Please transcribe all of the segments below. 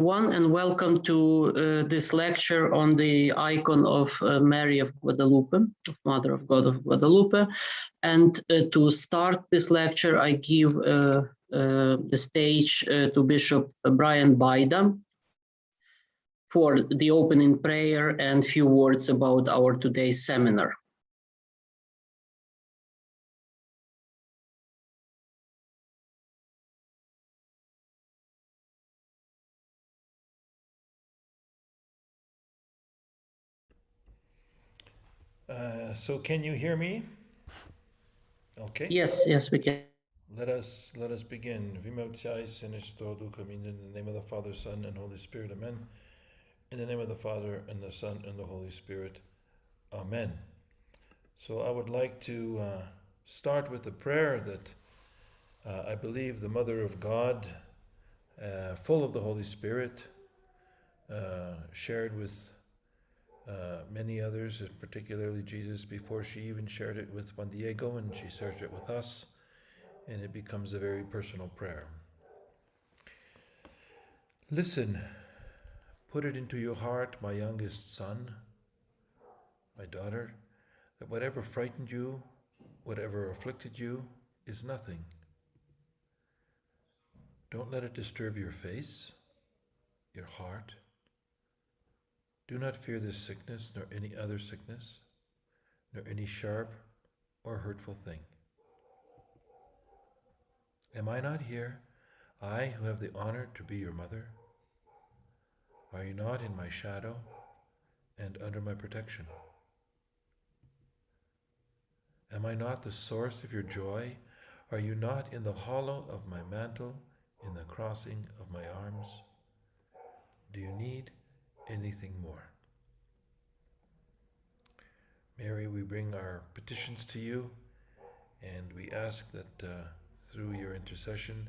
And welcome to this lecture on the icon of Mary of Guadalupe, of Mother of God of Guadalupe. And to start this lecture, I give the stage to Bishop Brian Baida for the opening prayer and few words about our today's seminar. So can you hear me? Okay. Yes, we can. Let us begin. In the name of the Father, Son, and Holy Spirit. Amen. In the name of the Father, and the Son, and the Holy Spirit. Amen. So I would like to start with a prayer that I believe the Mother of God, full of the Holy Spirit, shared with many others, particularly Jesus, before she even shared it with Juan Diego, and she shared it with us, and it becomes a very personal prayer. Listen, put it into your heart, my youngest son, my daughter, that whatever frightened you, whatever afflicted you, is nothing. Don't let it disturb your face, your heart. Do not fear this sickness, nor any other sickness, nor any sharp or hurtful thing. Am I not here, I who have the honor to be your mother? Are you not in my shadow and under my protection? Am I not the source of your joy? Are you not in the hollow of my mantle, in the crossing of my arms? Do you need anything more? Mary, we bring our petitions to you, and we ask that through your intercession,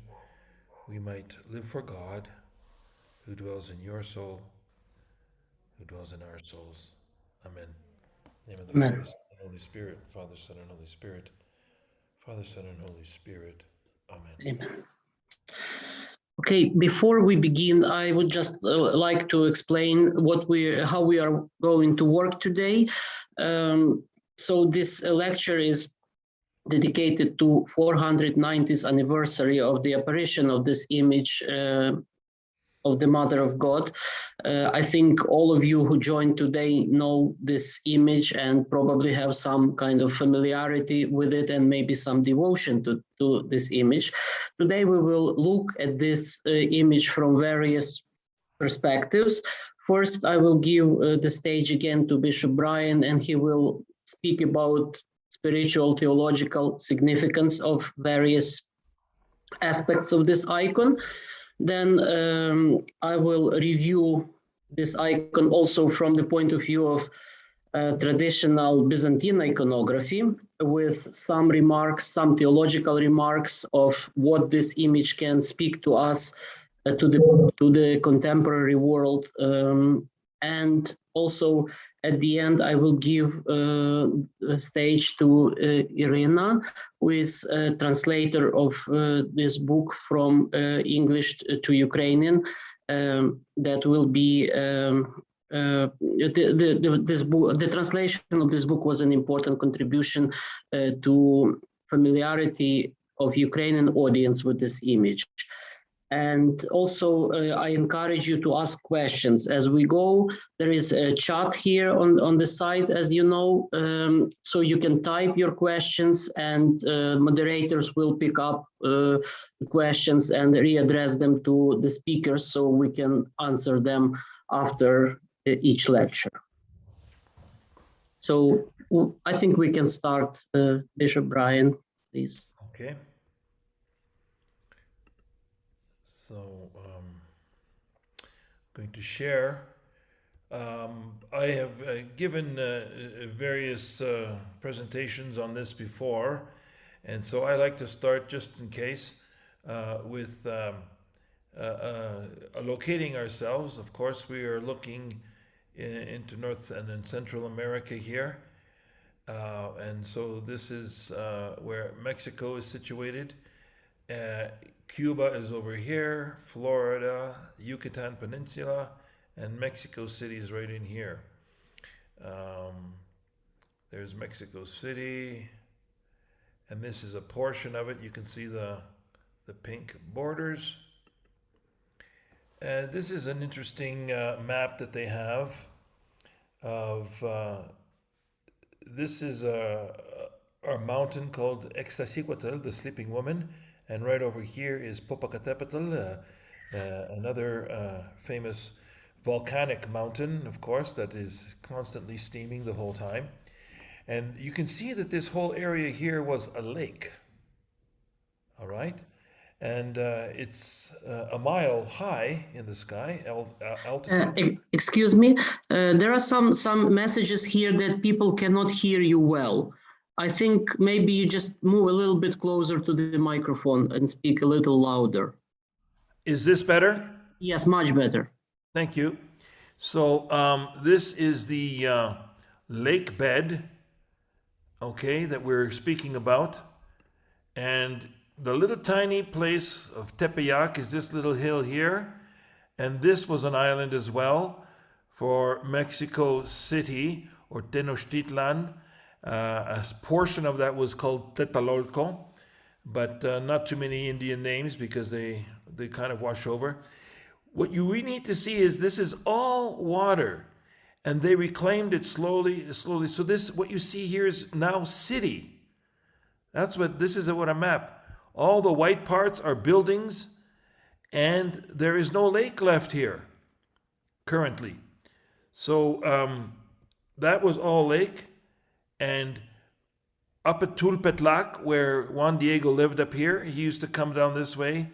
we might live for God, who dwells in your soul, who dwells in our souls. Amen. In the name of the Amen. Father, Son, and Holy Spirit, Father, Son, and Holy Spirit, Father, Son, and Holy Spirit. Amen. Amen. Okay, before we begin, I would just like to explain how we are going to work today. So this lecture is dedicated to 490th anniversary of the apparition of this image of the Mother of God. I think all of you who joined today know this image and probably have some kind of familiarity with it and maybe some devotion to this image. Today we will look at this image from various perspectives. First, I will give the stage again to Bishop Brian, and he will speak about spiritual theological significance of various aspects of this icon. Then I will review this icon also from the point of view of traditional Byzantine iconography, with some remarks, some theological remarks of what this image can speak to us, to the contemporary world. And also at the end, I will give a stage to Irina, who is a translator of this book from English to Ukrainian. That will be the translation of this book was an important contribution to familiarity of Ukrainian audience with this image. And also, I encourage you to ask questions as we go. There is a chat here on the side, as you know, so you can type your questions, and moderators will pick up the questions and readdress them to the speakers so we can answer them after each lecture. So I think we can start. Bishop Brian, please. Okay. So I'm going to share. I have given various presentations on this before, and so I like to start, just in case, with locating ourselves. Of course, we are looking into North and in Central America here, and so this is where Mexico is situated. Cuba is over here, Florida, Yucatan Peninsula, and Mexico City is right in here. There's Mexico City, and this is a portion of it. You can see the pink borders. This is an interesting map that they have of, this is a mountain called Ixtaccíhuatl, the Sleeping Woman, and right over here is Popocatépetl, another famous volcanic mountain, of course, that is constantly steaming the whole time. And you can see that this whole area here was a lake, all right? And it's a mile high in the sky, altitude. Excuse me, there are some messages here that people cannot hear you well. I think maybe you just move a little bit closer to the microphone and speak a little louder. Is this better? Yes, much better. Thank you. So this is the lake bed, okay, that we're speaking about. And the little tiny place of Tipiyak is this little hill here. And this was an island as well for Mexico City, or Tenochtitlan. A portion of that was called Tlatelolco, but not too many Indian names because they kind of wash over. What you really need to see is this is all water, and they reclaimed it slowly. So this, what you see here is now city. This is what a map. All the white parts are buildings, and there is no lake left here currently. So that was all lake. And up at Tulpetlac, where Juan Diego lived up here, he used to come down this way,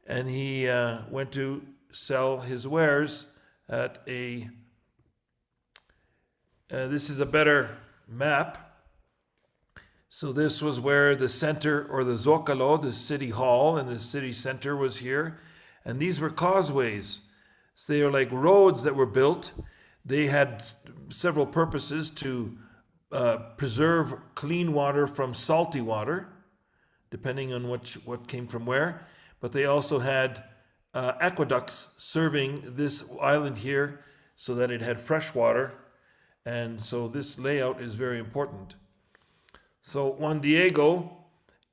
and he went to sell his wares at a... this is a better map. So this was where the center, or the Zocalo, the city hall, and the city center was here. And these were causeways. So they are like roads that were built. They had several purposes: to preserve clean water from salty water, depending on what came from where. But they also had aqueducts serving this island here so that it had fresh water. And so this layout is very important. So Juan Diego,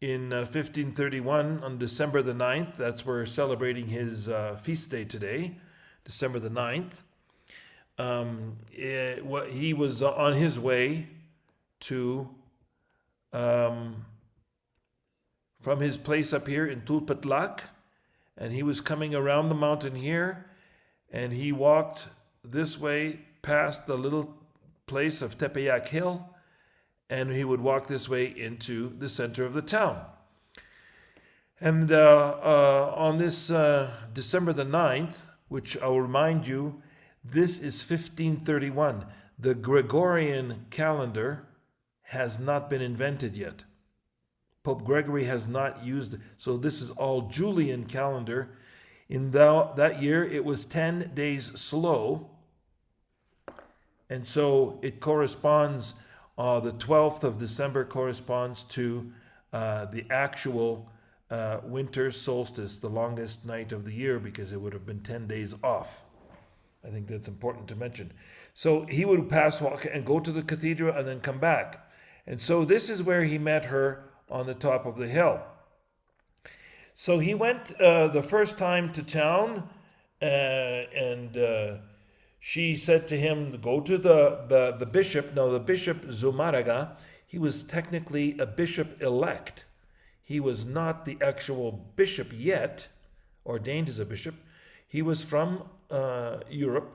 in 1531, on December the 9th, that's where we're celebrating his feast day today, December the 9th, he was on his way to, from his place up here in Tulpetlac, and he was coming around the mountain here, and he walked this way past the little place of Tepeyac Hill, and he would walk this way into the center of the town. And on this December the 9th, which I'll remind you, this is 1531. The Gregorian calendar has not been invented yet. Pope Gregory has not used it. So this is all Julian calendar. In that year, it was 10 days slow. And so it corresponds, the 12th of December corresponds to the actual winter solstice, the longest night of the year, because it would have been 10 days off. I think that's important to mention. So he would walk and go to the cathedral and then come back. And so this is where he met her, on the top of the hill. So he went the first time to town, and she said to him, go to the bishop. Now the bishop Zumárraga, he was technically a bishop elect. He was not the actual bishop yet, ordained as a bishop. He was from Europe,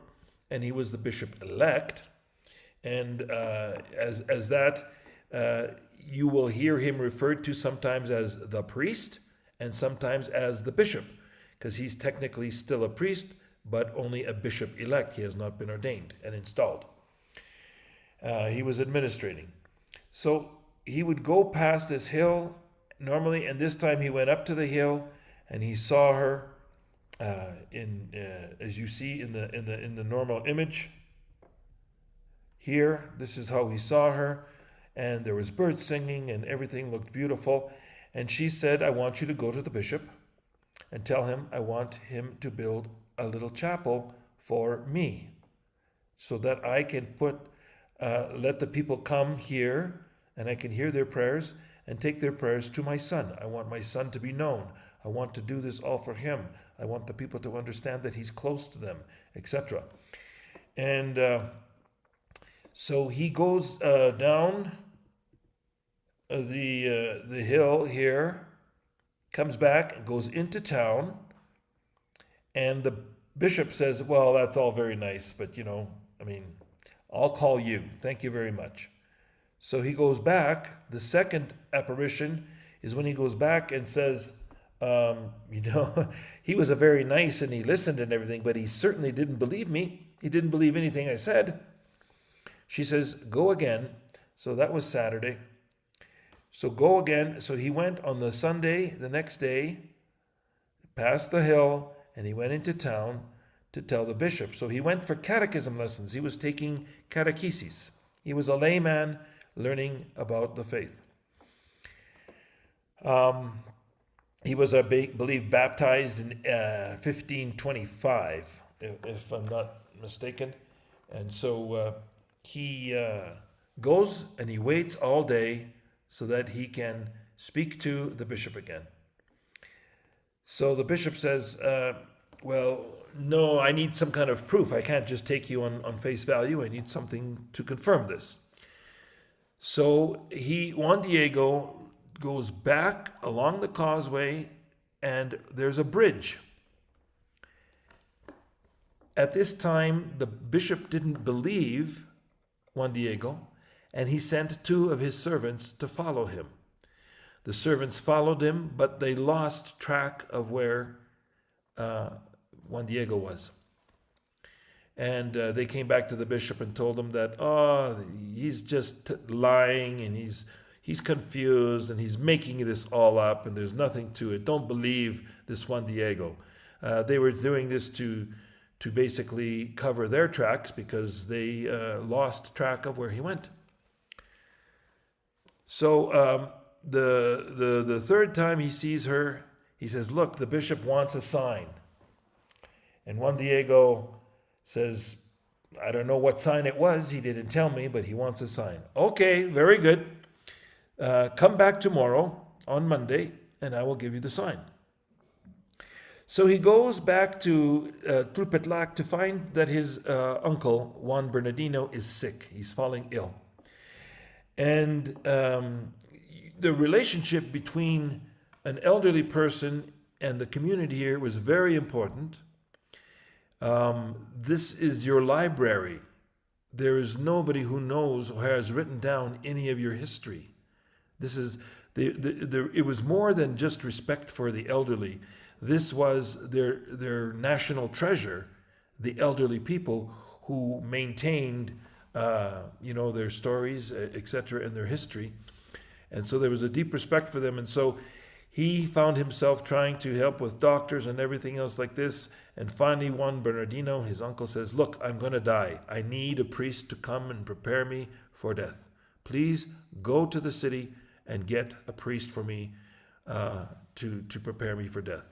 and he was the bishop elect. And as that, you will hear him referred to sometimes as the priest and sometimes as the bishop, because he's technically still a priest, but only a bishop elect. He has not been ordained and installed. He was administrating. So he would go past this hill normally, and this time he went up to the hill and he saw her as you see in the normal image here. This is how he saw her, and there was birds singing and everything looked beautiful. And she said, I want you to go to the bishop and tell him I want him to build a little chapel for me so that I can let the people come here and I can hear their prayers and take their prayers to my son. I want my son to be known. I want to do this all for him. I want the people to understand that he's close to them, etc. And so he goes down the hill here, comes back and goes into town, and the bishop says, well, that's all very nice, but I'll call you. Thank you very much. So he goes back. The second apparition is when he goes back and says, he was a very nice and he listened and everything, but he certainly didn't believe me. He didn't believe anything I said. She says, go again. So that was Saturday. So go again. So he went on the Sunday, the next day, past the hill, and he went into town to tell the bishop. So he went for catechism lessons. He was taking catechesis. He was a layman learning about the faith. He was, I believe, baptized in 1525, if I'm not mistaken. And so he goes and he waits all day so that he can speak to the bishop again. So the bishop says, well, no, I need some kind of proof. I can't just take you on face value. I need something to confirm this. So Juan Diego goes back along the causeway and there's a bridge. At this time, the bishop didn't believe Juan Diego, and he sent 2 of his servants to follow him. The servants followed him, but they lost track of where Juan Diego was. And they came back to the bishop and told him that, he's just lying and he's confused and he's making this all up and there's nothing to it. Don't believe this Juan Diego. They were doing this to basically cover their tracks because they lost track of where he went. So the third time he sees her, he says, look, the bishop wants a sign. And Juan Diego says, I don't know what sign it was. He didn't tell me, but he wants a sign. Okay, very good. Come back tomorrow on Monday, and I will give you the sign. So he goes back to Tipiyak to find that his uncle, Juan Bernardino, is sick. He's falling ill. And the relationship between an elderly person and the community here was very important. This is your library. There is nobody who knows or has written down any of your history. This is it was more than just respect for the elderly. This was their national treasure, the elderly people who maintained their stories, etc., and their history. And so there was a deep respect for them. And so he found himself trying to help with doctors and everything else like this. And finally, Juan Bernardino, his uncle, says, look, I'm going to die. I need a priest to come and prepare me for death. Please go to the city and get a priest for me to prepare me for death.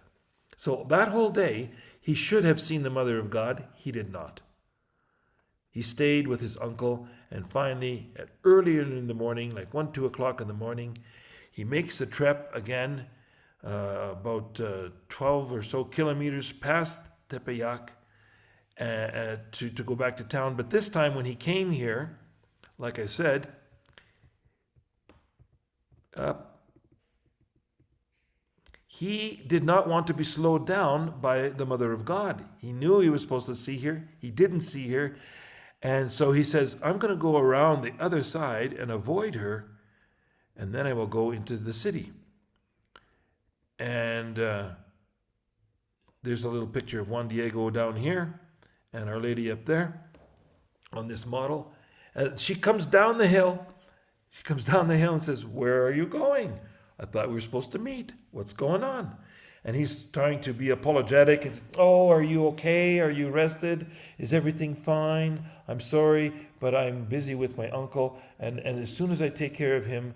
So that whole day, he should have seen the Mother of God. He did not. He stayed with his uncle, and finally, earlier in the morning, like 1, 2 o'clock in the morning, he makes the trip again, about 12 or so kilometers past Tipiyak to go back to town. But this time when he came here, like I said, he did not want to be slowed down by the Mother of God. He knew he was supposed to see her. He didn't see her. And so he says, I'm going to go around the other side and avoid her, and then I will go into the city. And there's a little picture of Juan Diego down here and Our Lady up there on this model. She comes down the hill. She comes down the hill and says, where are you going? I thought we were supposed to meet. What's going on? And he's trying to be apologetic. He's, are you okay? Are you rested? Is everything fine? I'm sorry, but I'm busy with my uncle. And as soon as I take care of him,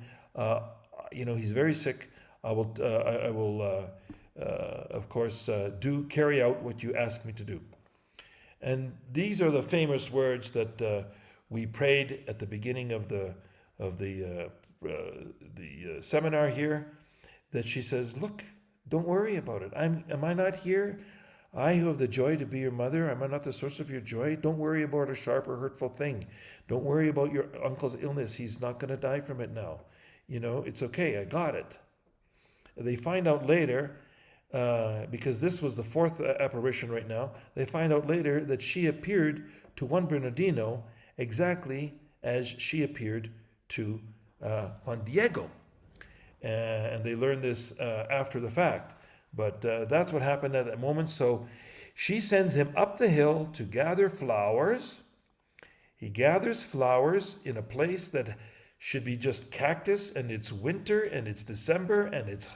he's very sick. I will of course, do carry out what you ask me to do. And these are the famous words that we prayed at the beginning of the seminar here, that she says, look, don't worry about it. Am I not here? I who have the joy to be your mother, am I not the source of your joy? Don't worry about a sharp or hurtful thing. Don't worry about your uncle's illness. He's not going to die from it now. You know, it's okay. I got it. They find out later, because this was the fourth apparition right now, they find out later that she appeared to Juan Bernardino exactly as she appeared to Juan Diego. And they learned this after the fact. But that's what happened at that moment. So she sends him up the hill to gather flowers. He gathers flowers in a place that should be just cactus, and it's winter, and it's December, and it's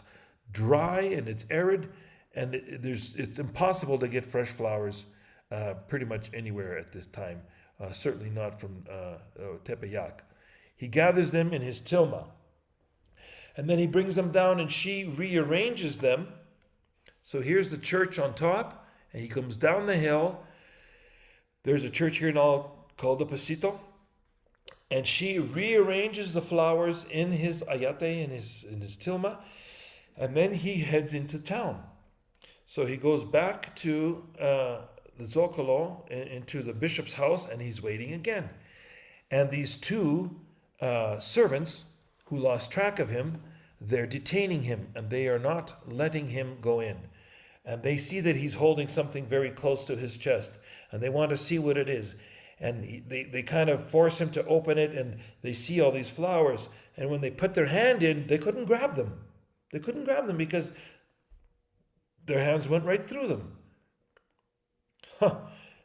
dry, and it's arid, and it's impossible to get fresh flowers pretty much anywhere at this time, certainly not from Tipiyak. He gathers them in his tilma, and then he brings them down, and she rearranges them. So here's the church on top, and he comes down the hill. There's a church here now called the Pasito, and she rearranges the flowers in his ayate, in his tilma, and then he heads into town. So he goes back to the Zocalo, into the bishop's house, and he's waiting again. And these two servants who lost track of him, they're detaining him, and they are not letting him go in. And they see that he's holding something very close to his chest, and they want to see what it is. And they kind of force him to open it, and they see all these flowers. And when they put their hand in, they couldn't grab them. They couldn't grab them because their hands went right through them.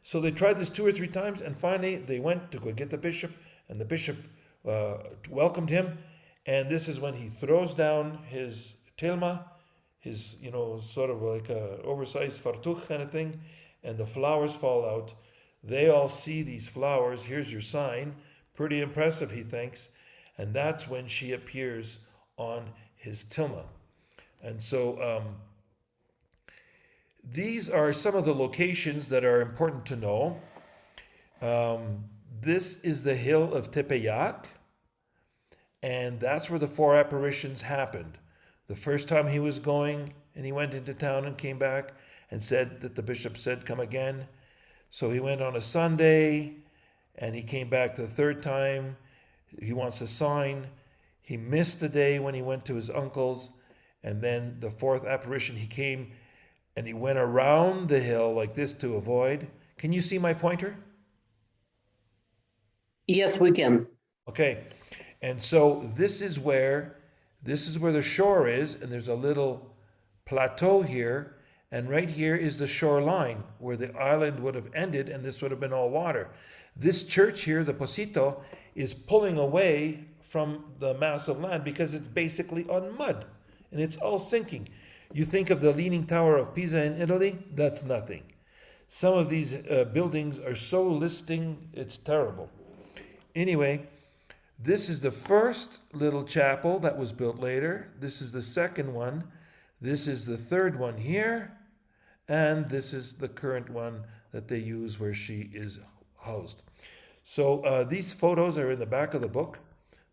So they tried this 2 or 3 times, and finally they went to go get the bishop, and the bishop welcomed him. And this is when he throws down his tilma, his, sort of like a oversized fartuch kind of thing, and the flowers fall out. They all see these flowers. Here's your sign. Pretty impressive, he thinks. And that's when she appears on his tilma. And so these are some of the locations that are important to know. This is the hill of Tipiyak, and that's where the 4 apparitions happened. The first time he was going, and he went into town and came back and said that the bishop said, come again. So he went on a Sunday, and he came back the 3rd time. He wants a sign. He missed a day when he went to his uncle's, and then the 4th apparition, he came and he went around the hill like this to avoid. Can you see my pointer? Yes, we can. Okay. And so this is where the shore is, and there's a little plateau here, and right here is the shoreline where the island would have ended, and this would have been all water. This church here, the Posito, is pulling away from the mass of land because it's basically on mud, and it's all sinking. You think of the Leaning Tower of Pisa in Italy, that's nothing. Some of these buildings are so listing, it's terrible. Anyway, this is the first little chapel that was built later. This is the second one. This is the third one here. And this is the current one that they use where she is housed. So these photos are in the back of the book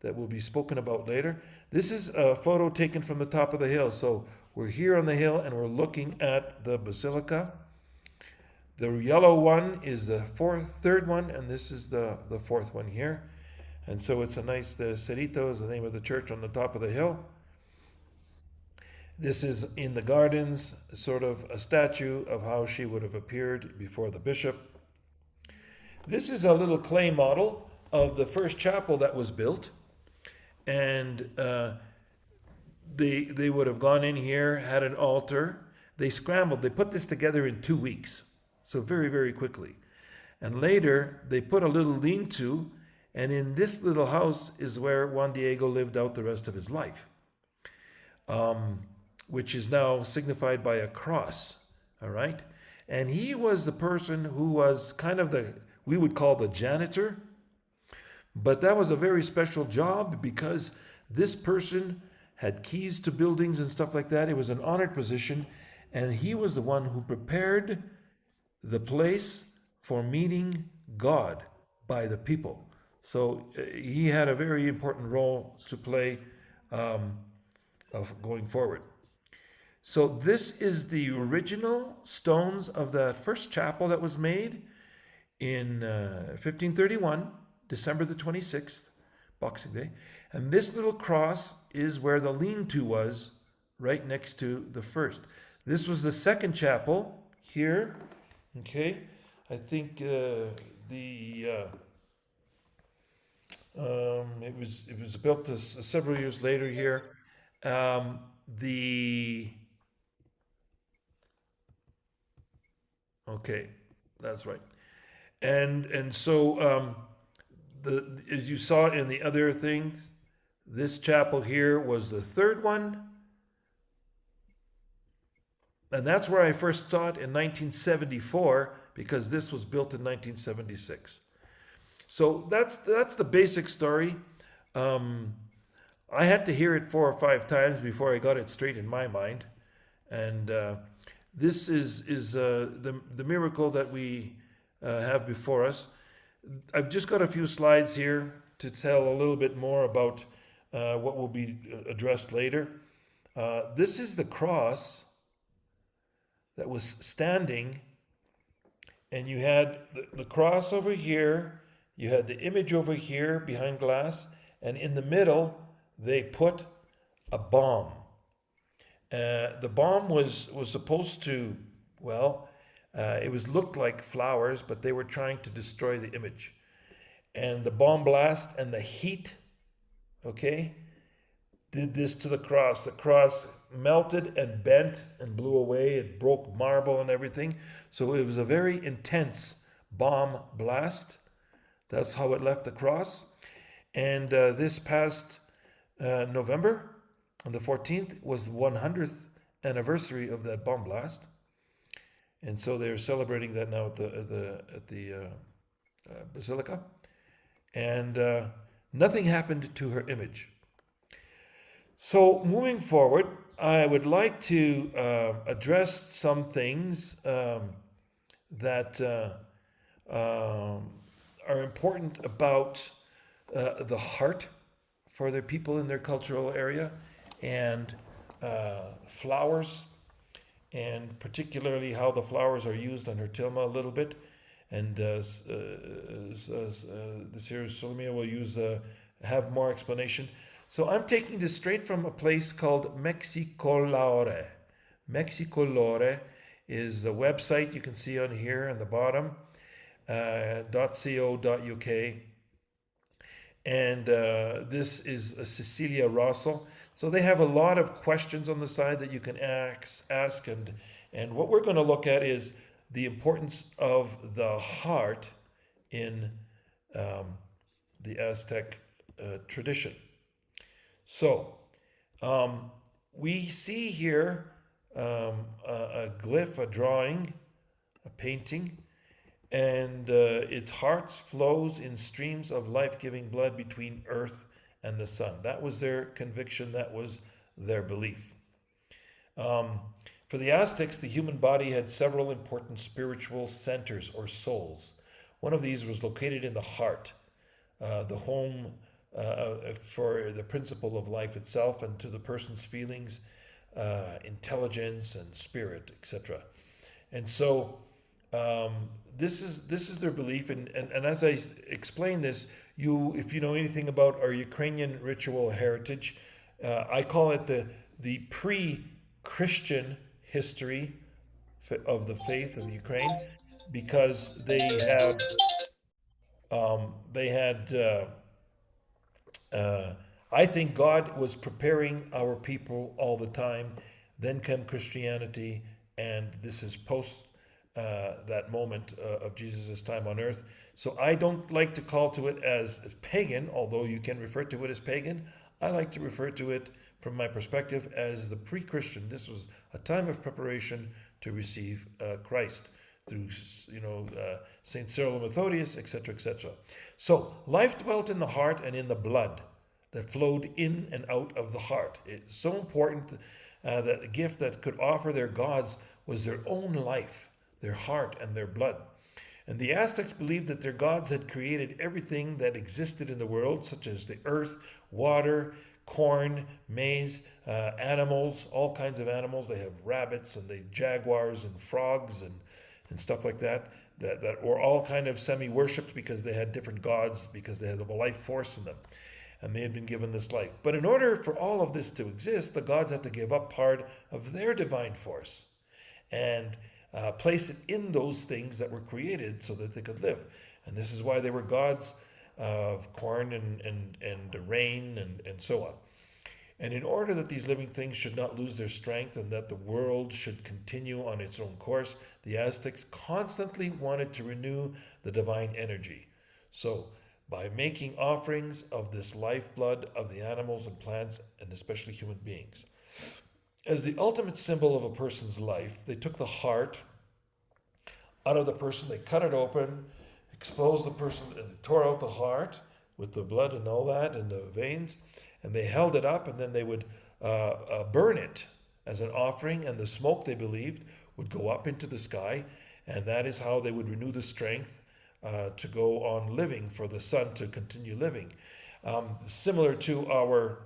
that will be spoken about later. This is a photo taken from the top of the hill. So we're here on the hill and we're looking at the basilica. The yellow one is the third one, and this is the 4th one here. And so it's a nice, the Cerrito is the name of the church on the top of the hill. This is in the gardens, sort of a statue of how she would have appeared before the bishop. This is a little clay model of the first chapel that was built. And they would have gone in here, had an altar. They scrambled. They put this together in 2 weeks. So very, very quickly. And later, they put a little lean-to, and in this little house is where Juan Diego lived out the rest of his life, which is now signified by a cross, all right? And he was the person who was kind of we would call the janitor, but that was a very special job because this person had keys to buildings and stuff like that. It was an honored position, and he was the one who prepared the place for meeting God by the people. So he had a very important role to play of going forward. So this is the original stones of that first chapel that was made in 1531, December the 26th, Boxing Day. And this little cross is where the lean-to was, right next to the first. This was the second chapel here. Okay, I think it was built several years later here. Okay, that's right. And so as you saw in the other thing, this chapel here was the third one. And that's where I first saw it in 1974, because this was built in 1976. So that's the basic story. I had to hear it 4 or 5 times before I got it straight in my mind. And this is the miracle that we have before us. I've just got a few slides here to tell a little bit more about what will be addressed later. This is the cross that was standing, and you had the cross over here, you had the image over here behind glass, and in the middle they put a bomb. The bomb was supposed to, it was looked like flowers, but they were trying to destroy the image. And the bomb blast and the heat, did this to the cross. The cross melted and bent and blew away. It broke marble and everything. So it was a very intense bomb blast. That's how it left the cross. And this past November, on the 14th, was the 100th anniversary of that bomb blast. And so they're celebrating that now at the Basilica. And nothing happened to her image. So moving forward, I would like to address some things that are important about the heart for their people in their cultural area, and flowers, and particularly how the flowers are used on her tilma a little bit. And this here, Solomia will have more explanation. So I'm taking this straight from a place called Mexicolore. Mexicolore is the website you can see on here on the bottom, .co.uk. And this is Cecilia Rossel. So they have a lot of questions on the side that you can ask. And what we're going to look at is the importance of the heart in the Aztec tradition. So we see here a glyph, a drawing, a painting, and its heart flows in streams of life-giving blood between earth and the sun. That was their conviction. That was their belief. For the Aztecs, the human body had several important spiritual centers or souls. One of these was located in the heart, the home for the principle of life itself and to the person's feelings, intelligence and spirit, etc. And so this is their belief. And as I explain this, if you know anything about our Ukrainian ritual heritage, I call it the pre-Christian history of the faith of Ukraine, because they had I think God was preparing our people all the time. Then came Christianity, and this is post that moment of Jesus' time on earth. So I don't like to call to it as pagan, although you can refer to it as pagan. I like to refer to it from my perspective as the pre-Christian. This was a time of preparation to receive Christ through, Saint Cyril and Methodius, etc., etc. So life dwelt in the heart and in the blood that flowed in and out of the heart. It's so important that the gift that could offer their gods was their own life, their heart, and their blood. And the Aztecs believed that their gods had created everything that existed in the world, such as the earth, water, corn, maize, animals, all kinds of animals. They have rabbits and they jaguars and frogs and stuff like that were all kind of semi-worshipped because they had different gods, because they had the life force in them. And they had been given this life. But in order for all of this to exist, the gods had to give up part of their divine force and place it in those things that were created so that they could live. And this is why they were gods of corn and rain and so on. And in order that these living things should not lose their strength and that the world should continue on its own course, the Aztecs constantly wanted to renew the divine energy. So, by making offerings of this lifeblood of the animals and plants, and especially human beings. As the ultimate symbol of a person's life, they took the heart out of the person, they cut it open, exposed the person, and they tore out the heart with the blood and all that, and the veins, and they held it up, and then they would burn it as an offering, and the smoke, they believed, would go up into the sky, and that is how they would renew the strength to go on living, for the sun to continue living. Similar to our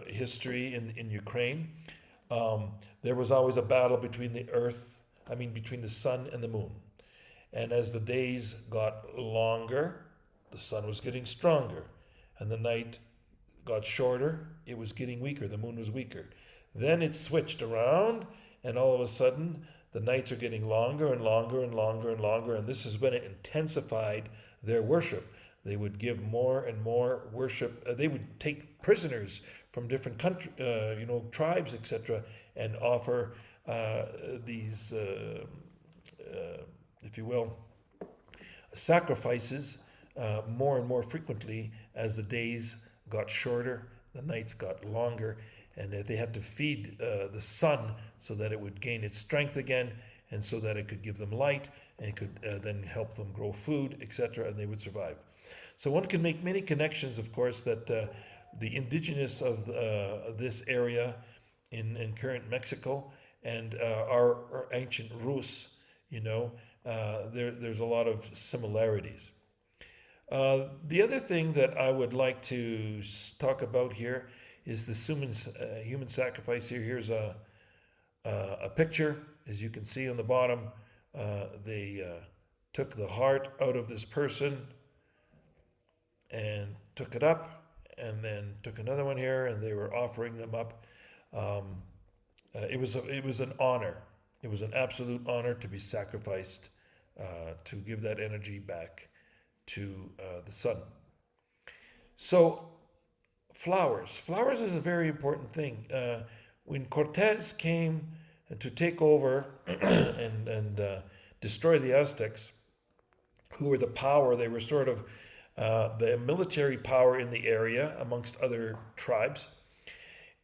history in Ukraine, there was always a battle between between the sun and the moon. And as the days got longer, the sun was getting stronger, and the night got shorter, it was getting weaker, the moon was weaker. Then it switched around, and all of a sudden, the nights are getting longer and longer and longer and longer, and this is when it intensified their worship. They would give more and more worship. They would take prisoners from different countries, tribes, etc., and offer these, if you will, sacrifices more and more frequently as the days got shorter, the nights got longer, and they had to feed the sun so that it would gain its strength again, and so that it could give them light, and it could then help them grow food, etc., and they would survive. So one can make many connections, of course, that the indigenous of this area in current Mexico and our ancient Rus, there's a lot of similarities. The other thing that I would like to talk about here is the human sacrifice here. Here's a picture, as you can see on the bottom. They took the heart out of this person and took it up, and then took another one here, and they were offering them up. It was an honor. It was an absolute honor to be sacrificed to give that energy back to the sun. So flowers is a very important thing. When Cortez came to take over and destroy the Aztecs, who were the power, they were sort of the military power in the area amongst other tribes.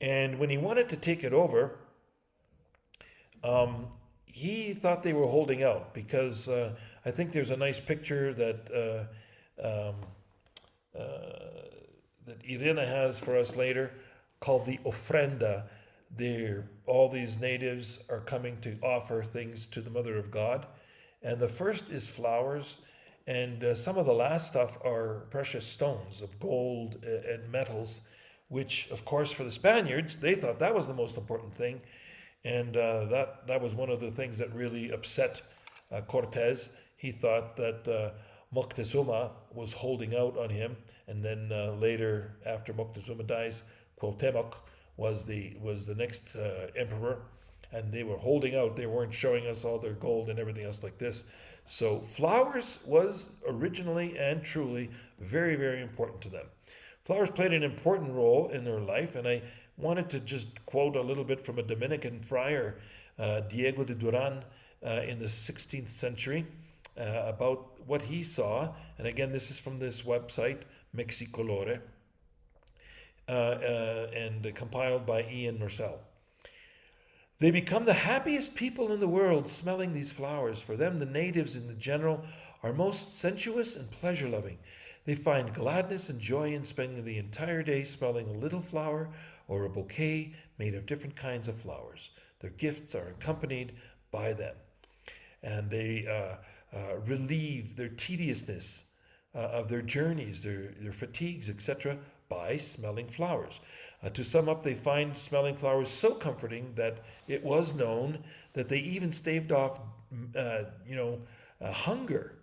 And when he wanted to take it over, he thought they were holding out, because I think there's a nice picture that Irena has for us later, called the ofrenda. All these natives are coming to offer things to the Mother of God, and the first is flowers, and some of the last stuff are precious stones of gold and metals, which, of course, for the Spaniards, they thought that was the most important thing. And that was one of the things that really upset Cortez. He thought that Moctezuma was holding out on him, and then later, after Moctezuma dies, Cuauhtemoc was the next emperor, and they were holding out. They weren't showing us all their gold and everything else like this. So flowers was originally and truly very, very important to them. Flowers played an important role in their life, and I wanted to just quote a little bit from a Dominican friar, Diego de Duran, in the 16th century, about what he saw. And again, this is from this website, Mexicolore, and compiled by Ian Marcel. They become the happiest people in the world smelling these flowers. For them, the natives in the general are most sensuous and pleasure-loving. They find gladness and joy in spending the entire day smelling a little flower or a bouquet made of different kinds of flowers. Their gifts are accompanied by them, and they relieve their tediousness of their journeys, their fatigues, etc., by smelling flowers. To sum up, they find smelling flowers so comforting that it was known that they even staved off, hunger,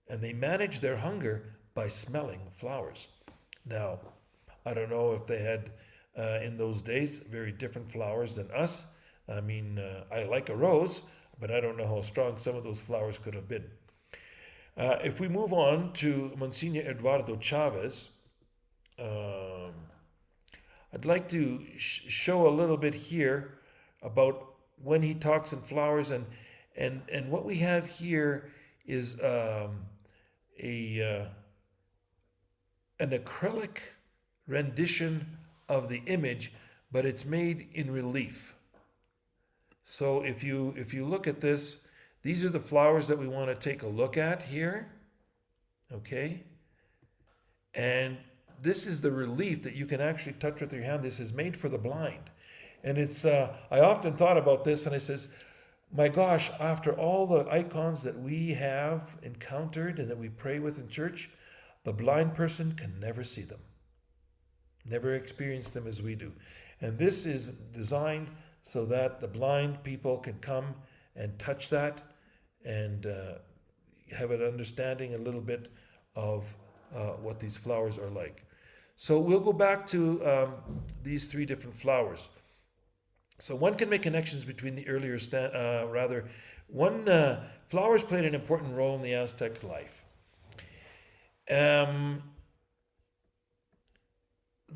and they managed their hunger by smelling flowers. Now, I don't know if they had in those days very different flowers than us. I mean, I like a rose, but I don't know how strong some of those flowers could have been. If we move on to Monsignor Eduardo Chavez, I'd like to show a little bit here about when he talks in flowers, and what we have here is an acrylic rendition of the image, but it's made in relief. So if you look at this, these are the flowers that we want to take a look at here. Okay? And this is the relief that you can actually touch with your hand. This is made for the blind. And it's I often thought about this, and I says, my gosh, after all the icons that we have encountered and that we pray with in church, the blind person can never see them, never experience them as we do. And this is designed so that the blind people can come and touch that and have an understanding a little bit of what these flowers are like. So we'll go back to these three different flowers. So one can make connections between the earlier, flowers played an important role in the Aztec life. The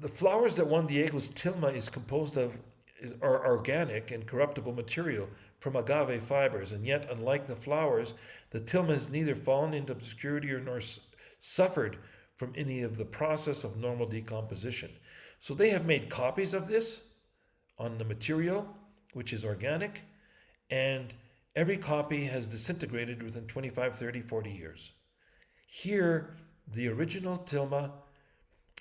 flowers that Juan Diego's tilma is composed of are organic and corruptible material from agave fibers, and yet, unlike the flowers, the tilma has neither fallen into obscurity nor suffered from any of the process of normal decomposition. So they have made copies of this on the material, which is organic, and every copy has disintegrated within 25, 30, 40 years. Here, the original tilma,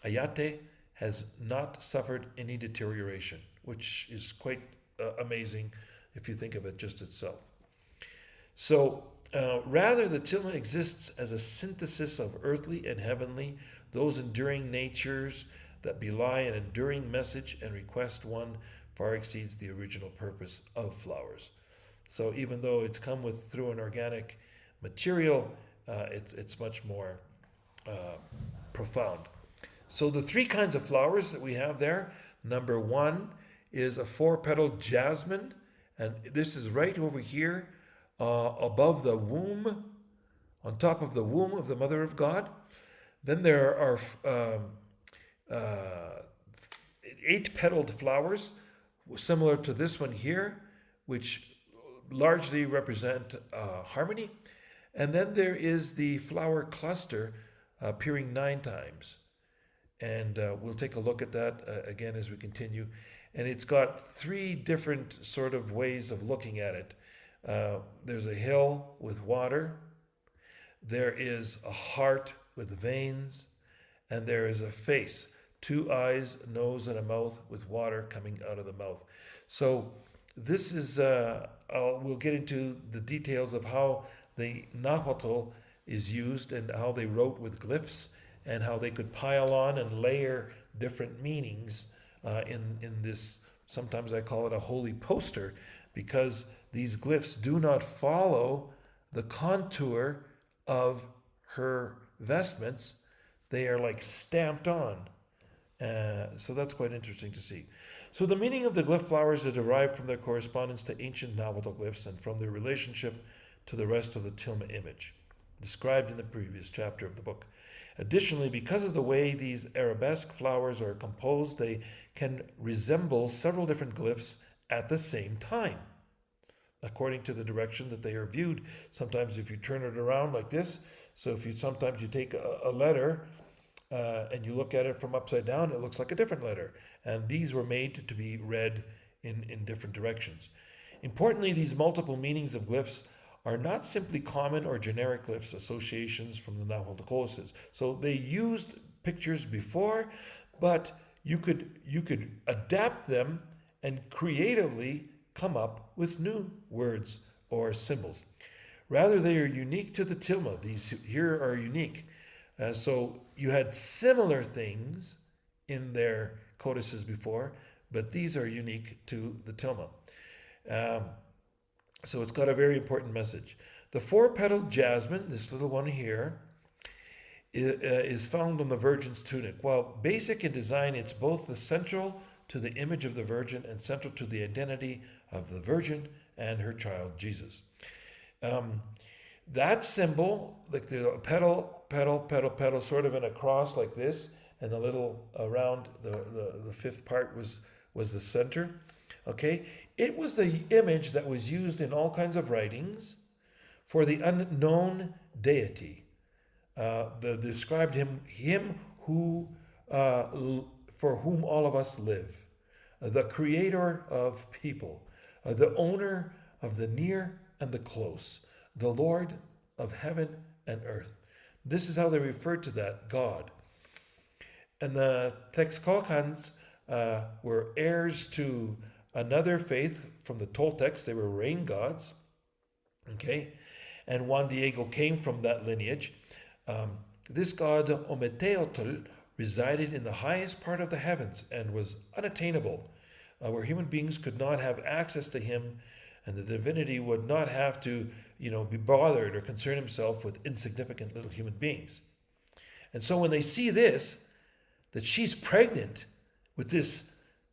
Ayate, has not suffered any deterioration, which is quite amazing if you think of it just itself. So rather, the tilma exists as a synthesis of earthly and heavenly, those enduring natures that belie an enduring message and request one far exceeds the original purpose of flowers. So even though it's come through an organic material, it's much more profound. So the three kinds of flowers that we have there, number one is a 4-petaled jasmine, and this is right over here above the womb, on top of the womb of the Mother of God. Then there are 8-petaled flowers, similar to this one here, which largely represent harmony. And then there is the flower cluster appearing 9 times. And we'll take a look at that again as we continue. And it's got 3 different sort of ways of looking at it. There's a hill with water. There is a heart with veins. And there is a face, 2 eyes, nose, and a mouth with water coming out of the mouth. So this is, we'll get into the details of how the Nahuatl is used and how they wrote with glyphs and how they could pile on and layer different meanings in this, sometimes I call it a holy poster, because these glyphs do not follow the contour of her vestments. They are like stamped on. So that's quite interesting to see. So the meaning of the glyph flowers is derived from their correspondence to ancient Nahuatl glyphs and from their relationship to the rest of the tilma image, described in the previous chapter of the book. Additionally, because of the way these arabesque flowers are composed, they can resemble several different glyphs at the same time, according to the direction that they are viewed. Sometimes if you turn it around like this, so if you sometimes you take a letter and you look at it from upside down, it looks like a different letter. And these were made to be read in different directions. Importantly, these multiple meanings of glyphs are not simply common or generic glyphs associations from the Nahuatl. So they used pictures before, but you could adapt them and creatively come up with new words or symbols. Rather, they are unique to the tilma. These here are unique. So you had similar things in their codices before, but these are unique to the tilma. So it's got a very important message. The four-petaled jasmine, this little one here, is found on the Virgin's tunic. While basic in design, it's both the central to the image of the Virgin and central to the identity of the Virgin and her child, Jesus. That symbol, like the petal, petal, petal, petal, sort of in a cross like this, and the little around the fifth part was the center. Okay, it was the image that was used in all kinds of writings for the unknown deity. Described him who for whom all of us live, the creator of people, the owner of the near and the close, the Lord of heaven and earth. This is how they referred to that God. And the Texcocans were heirs to another faith from the Toltecs. They were rain gods. Okay, and Juan Diego came from that lineage. This god Ometeotl resided in the highest part of the heavens and was unattainable, where human beings could not have access to him, and the divinity would not have to, be bothered or concern himself with insignificant little human beings. And so when they see this, that she's pregnant with this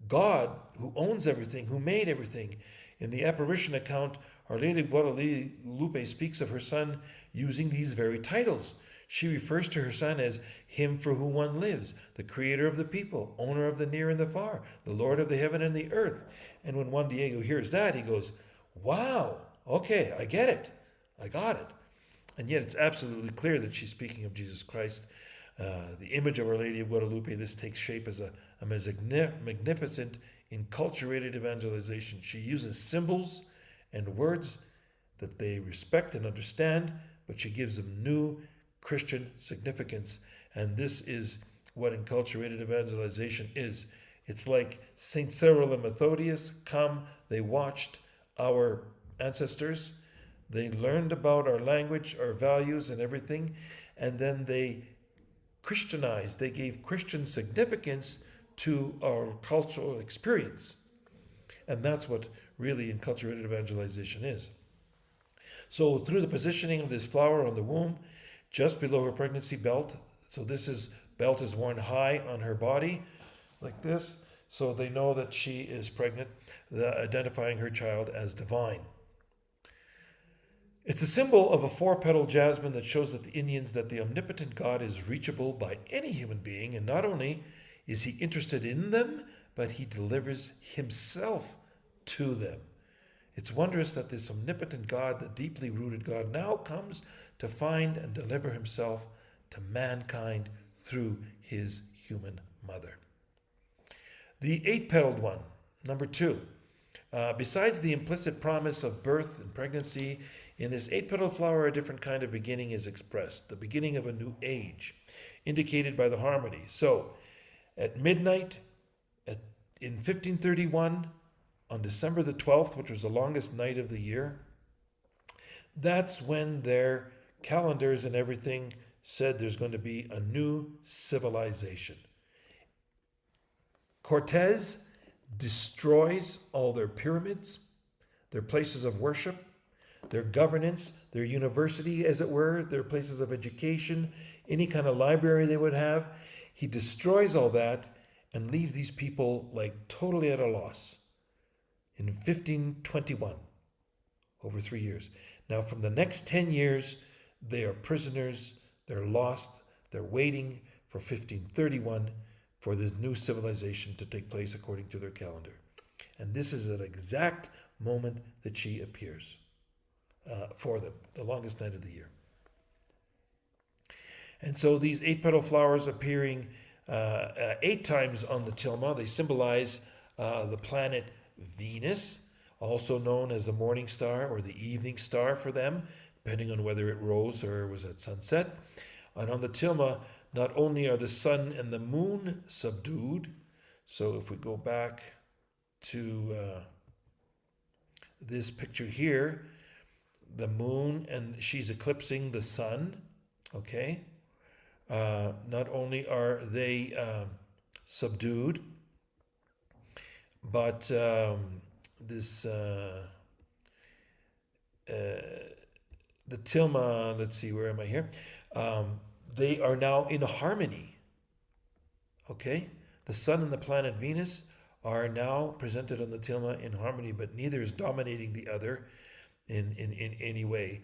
God who owns everything, who made everything, in the apparition account, Our Lady Guadalupe speaks of her son using these very titles. She refers to her son as him for whom one lives, the creator of the people, owner of the near and the far, the Lord of the heaven and the earth. And when Juan Diego hears that, he goes, wow, okay, I get it. I got it. And yet it's absolutely clear that she's speaking of Jesus Christ. The image of Our Lady of Guadalupe, this takes shape as a magnificent, enculturated evangelization. She uses symbols and words that they respect and understand, but she gives them new Christian significance. And this is what enculturated evangelization is. It's like St. Cyril and Methodius come, they watched our ancestors, they learned about our language, our values and everything, and then they Christianized, they gave Christian significance to our cultural experience. And that's what really enculturated evangelization is. So through the positioning of this flower on the womb, just below her pregnancy belt, so belt is worn high on her body, like this, so they know that she is pregnant, identifying her child as divine. It's a symbol of a four-petal jasmine that shows that the Indians that the omnipotent God is reachable by any human being, and not only is he interested in them, but he delivers himself to them. It's wondrous that this omnipotent God, the deeply rooted God, now comes to find and deliver himself to mankind through his human mother. The eight-petaled one, number 2. Besides the implicit promise of birth and pregnancy, in this eight-petaled flower a different kind of beginning is expressed, the beginning of a new age, indicated by the harmony. So, at midnight in 1531, on December the 12th, which was the longest night of the year, that's when their calendars and everything said there's going to be a new civilization. Cortez destroys all their pyramids, their places of worship, their governance, their university, as it were, their places of education, any kind of library they would have. He destroys all that and leaves these people like totally at a loss. In 1521, over 3 years. Now, from the next 10 years, they are prisoners, they're lost, they're waiting for 1531 for the new civilization to take place according to their calendar. And this is an exact moment that she appears for them, the longest night of the year. And so these eight-petal flowers appearing 8 times on the tilma, they symbolize the planet Venus, also known as the morning star or the evening star for them, depending on whether it rose or was at sunset. And on the tilma, not only are the sun and the moon subdued, So if we go back to this picture here, the moon, and she's eclipsing the sun, okay? Not only are they subdued, but this the tilma, let's see, where am I here? They are now in harmony, okay? The sun and the planet Venus are now presented on the tilma in harmony, but neither is dominating the other in any way.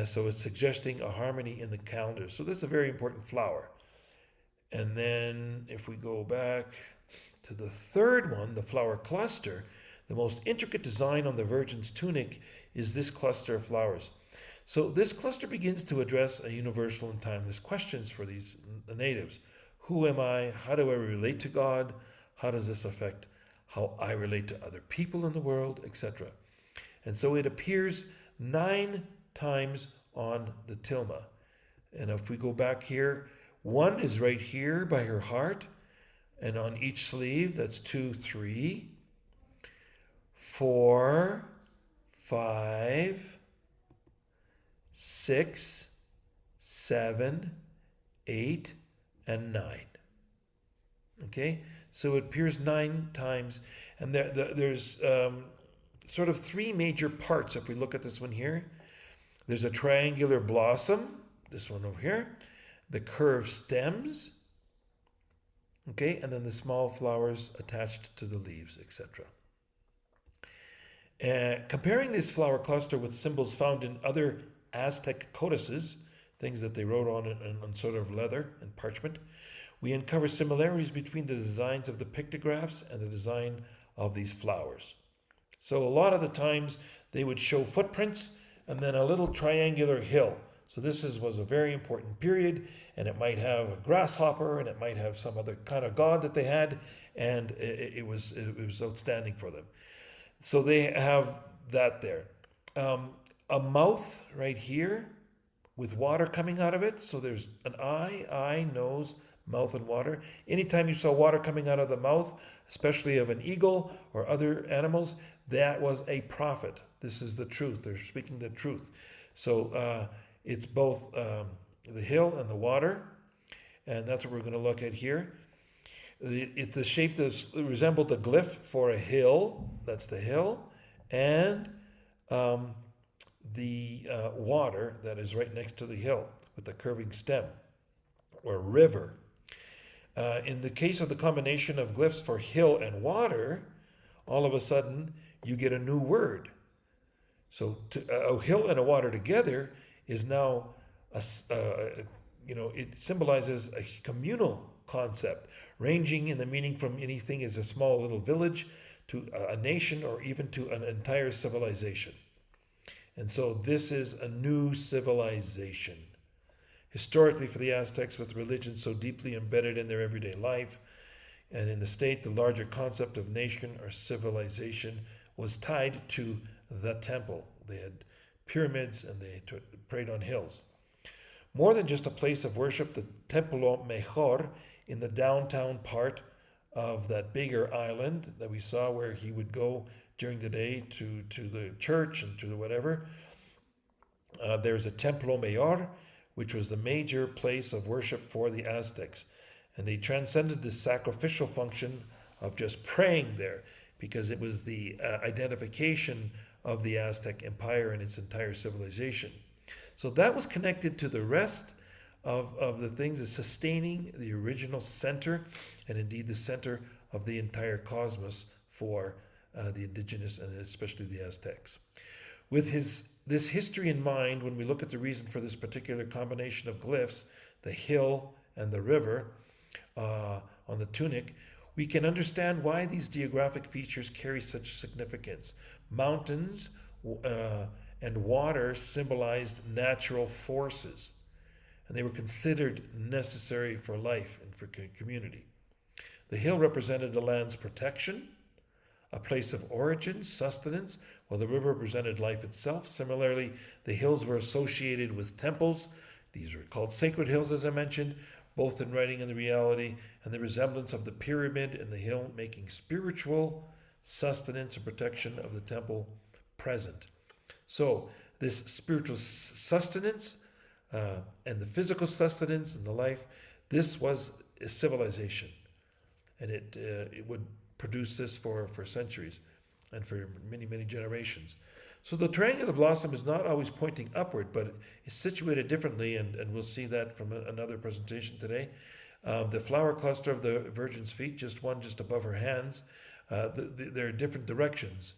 So it's suggesting a harmony in the calendar. So that's a very important flower. And then if we go back to the third one, the flower cluster, the most intricate design on the Virgin's tunic is this cluster of flowers. So this cluster begins to address a universal and timeless questions for these natives. Who am I? How do I relate to God? How does this affect how I relate to other people in the world, etc.? And so it appears 9 times on the tilma. And if we go back here, 1 is right here by her heart, and on each sleeve, that's 2, 3, 4, 5, 6, 7, 8, and 9. Okay, so it appears 9 times, and there's sort of 3 major parts. If we look at this one here, there's a triangular blossom, this one over here, the curved stems, okay, and then the small flowers attached to the leaves, etc. Comparing this flower cluster with symbols found in other Aztec codices, things that they wrote on sort of leather and parchment, we uncover similarities between the designs of the pictographs and the design of these flowers. So a lot of the times they would show footprints and then a little triangular hill. So this was a very important period, and it might have a grasshopper, and it might have some other kind of god that they had, and it was outstanding for them. So they have that there. A mouth right here with water coming out of it. So there's an eye, nose, mouth, and water. Anytime you saw water coming out of the mouth, especially of an eagle or other animals, that was a prophet. This is the truth. They're speaking the truth. So it's both the hill and the water, and that's what we're going to look at here. It's the shape that resembled the glyph for a hill. That's the hill, and the water that is right next to the hill with the curving stem, or river. In the case of the combination of glyphs for hill and water, all of a sudden you get a new word. So a hill and a water together is now, it symbolizes a communal concept, ranging in the meaning from anything as a small little village to a nation or even to an entire civilization. And so this is a new civilization. Historically, for the Aztecs, with religion so deeply embedded in their everyday life and in the state, the larger concept of nation or civilization was tied to the temple. They had pyramids and they prayed on hills. More than just a place of worship, the Templo Mejor in the downtown part of that bigger island that we saw, where he would go during the day to the church and to the whatever. There's a Templo Mayor, which was the major place of worship for the Aztecs. And they transcended the sacrificial function of just praying there, because it was the identification of the Aztec Empire and its entire civilization. So that was connected to the rest of the things, as sustaining the original center, and indeed the center of the entire cosmos for the indigenous and especially the Aztecs. With this history in mind, when we look at the reason for this particular combination of glyphs, the hill and the river on the tunic, we can understand why these geographic features carry such significance. Mountains and water symbolized natural forces, and they were considered necessary for life and for community. The hill represented the land's protection, a place of origin, sustenance, while the river represented life itself. Similarly, the hills were associated with temples. These were called sacred hills, as I mentioned, both in writing and the reality, and the resemblance of the pyramid and the hill, making spiritual sustenance and protection of the temple present. So this spiritual sustenance and the physical sustenance and the life, this was a civilization, and it would produce this for centuries and for many, many generations. So the triangular blossom is not always pointing upward, but it's situated differently, and we'll see that from another presentation today. The flower cluster of the Virgin's feet, just above her hands, there are different directions.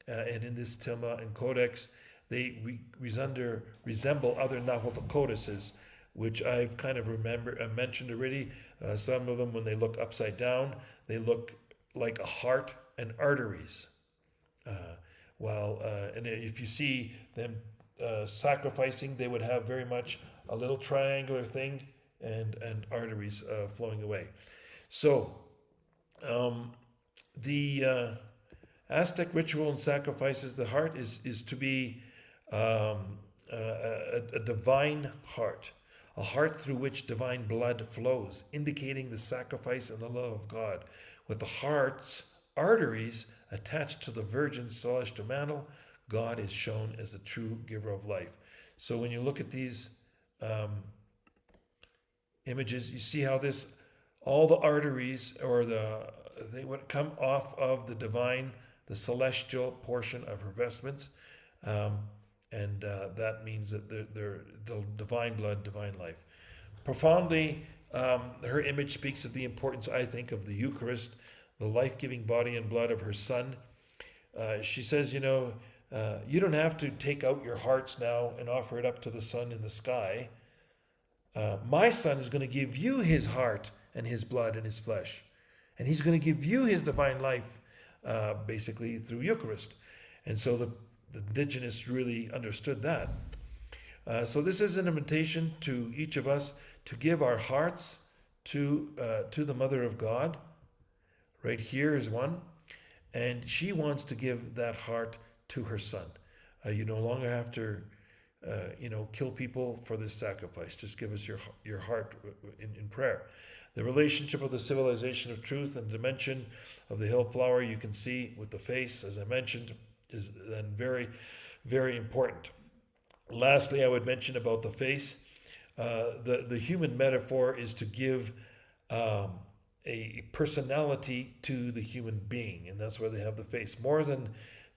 And in this tilma and codex, they resemble other Nahuatl codices, which I've kind of mentioned already. Some of them, when they look upside down, they look like a heart and arteries. And if you see them sacrificing, they would have very much a little triangular thing and arteries flowing away. So the Aztec ritual and sacrifices, the heart is to be a divine heart, a heart through which divine blood flows, indicating the sacrifice and the love of God, with the heart's arteries attached to the Virgin's celestial mantle. God is shown as the true giver of life. So when you look at these images, you see how all the arteries, or they would come off of the divine, the celestial portion of her vestments, and that means that they're the divine blood, divine life. Profoundly, her image speaks of the importance, I think, of the Eucharist, the life-giving body and blood of her Son. She says, you don't have to take out your hearts now and offer it up to the Son in the sky. My Son is going to give you his heart and his blood and his flesh. And he's going to give you his divine life, basically, through Eucharist. And so the indigenous really understood that. So this is an invitation to each of us to give our hearts to the Mother of God. Right here is one. And she wants to give that heart to her Son. You no longer have to, kill people for this sacrifice. Just give us your heart in prayer. The relationship of the civilization of truth and dimension of the hill flower, you can see with the face, as I mentioned, is then very, very important. Lastly, I would mention about the face. The human metaphor is to give a personality to the human being, and that's why they have the face, more than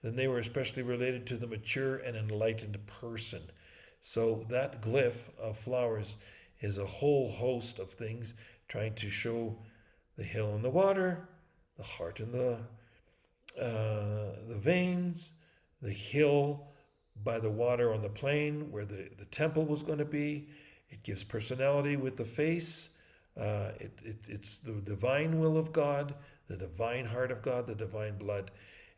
they were especially related to the mature and enlightened person. So that glyph of flowers is a whole host of things trying to show the hill and the water, the heart and the veins, the hill by the water on the plain where the temple was going to be. It gives personality with the face. It's the divine will of God, the divine heart of God, the divine blood.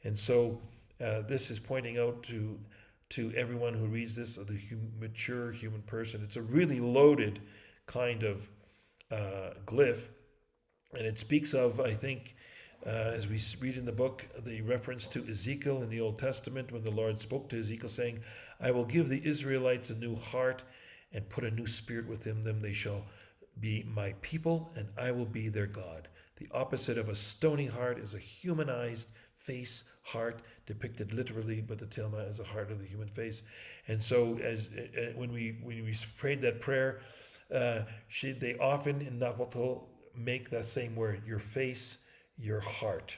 And so this is pointing out to everyone who reads this, the mature human person. It's a really loaded kind of glyph, and it speaks of, I think, as we read in the book, the reference to Ezekiel in the Old Testament, when the Lord spoke to Ezekiel saying, I will give the Israelites a new heart and put a new spirit within them. They shall be my people and I will be their God. The opposite of a stony heart is a humanized face, heart, depicted literally, but the tilma is a heart of the human face. And so when we prayed that prayer, they often in Nahuatl make that same word, your face, your heart,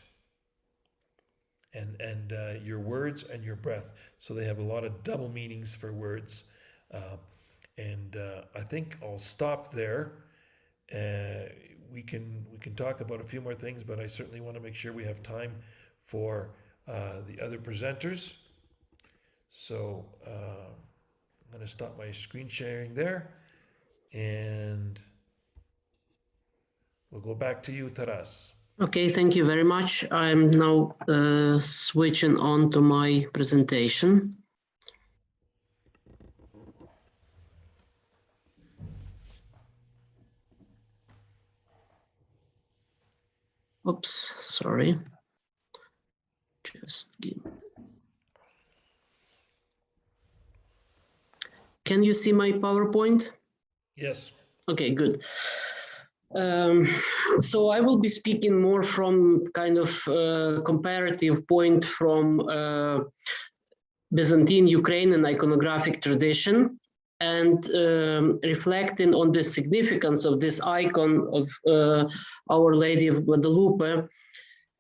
and your words and your breath. So they have a lot of double meanings for words. And I think I'll stop there. We can talk about a few more things, but I certainly want to make sure we have time for the other presenters. So I'm going to stop my screen sharing there, and we'll go back to you, Taras. Okay, thank you very much. I'm now switching on to my presentation. Oops, sorry. Just give. Can you see my PowerPoint? Yes. Okay, good. So I will be speaking more from kind of comparative point from Byzantine Ukrainian iconographic tradition, and reflecting on the significance of this icon of Our Lady of Guadalupe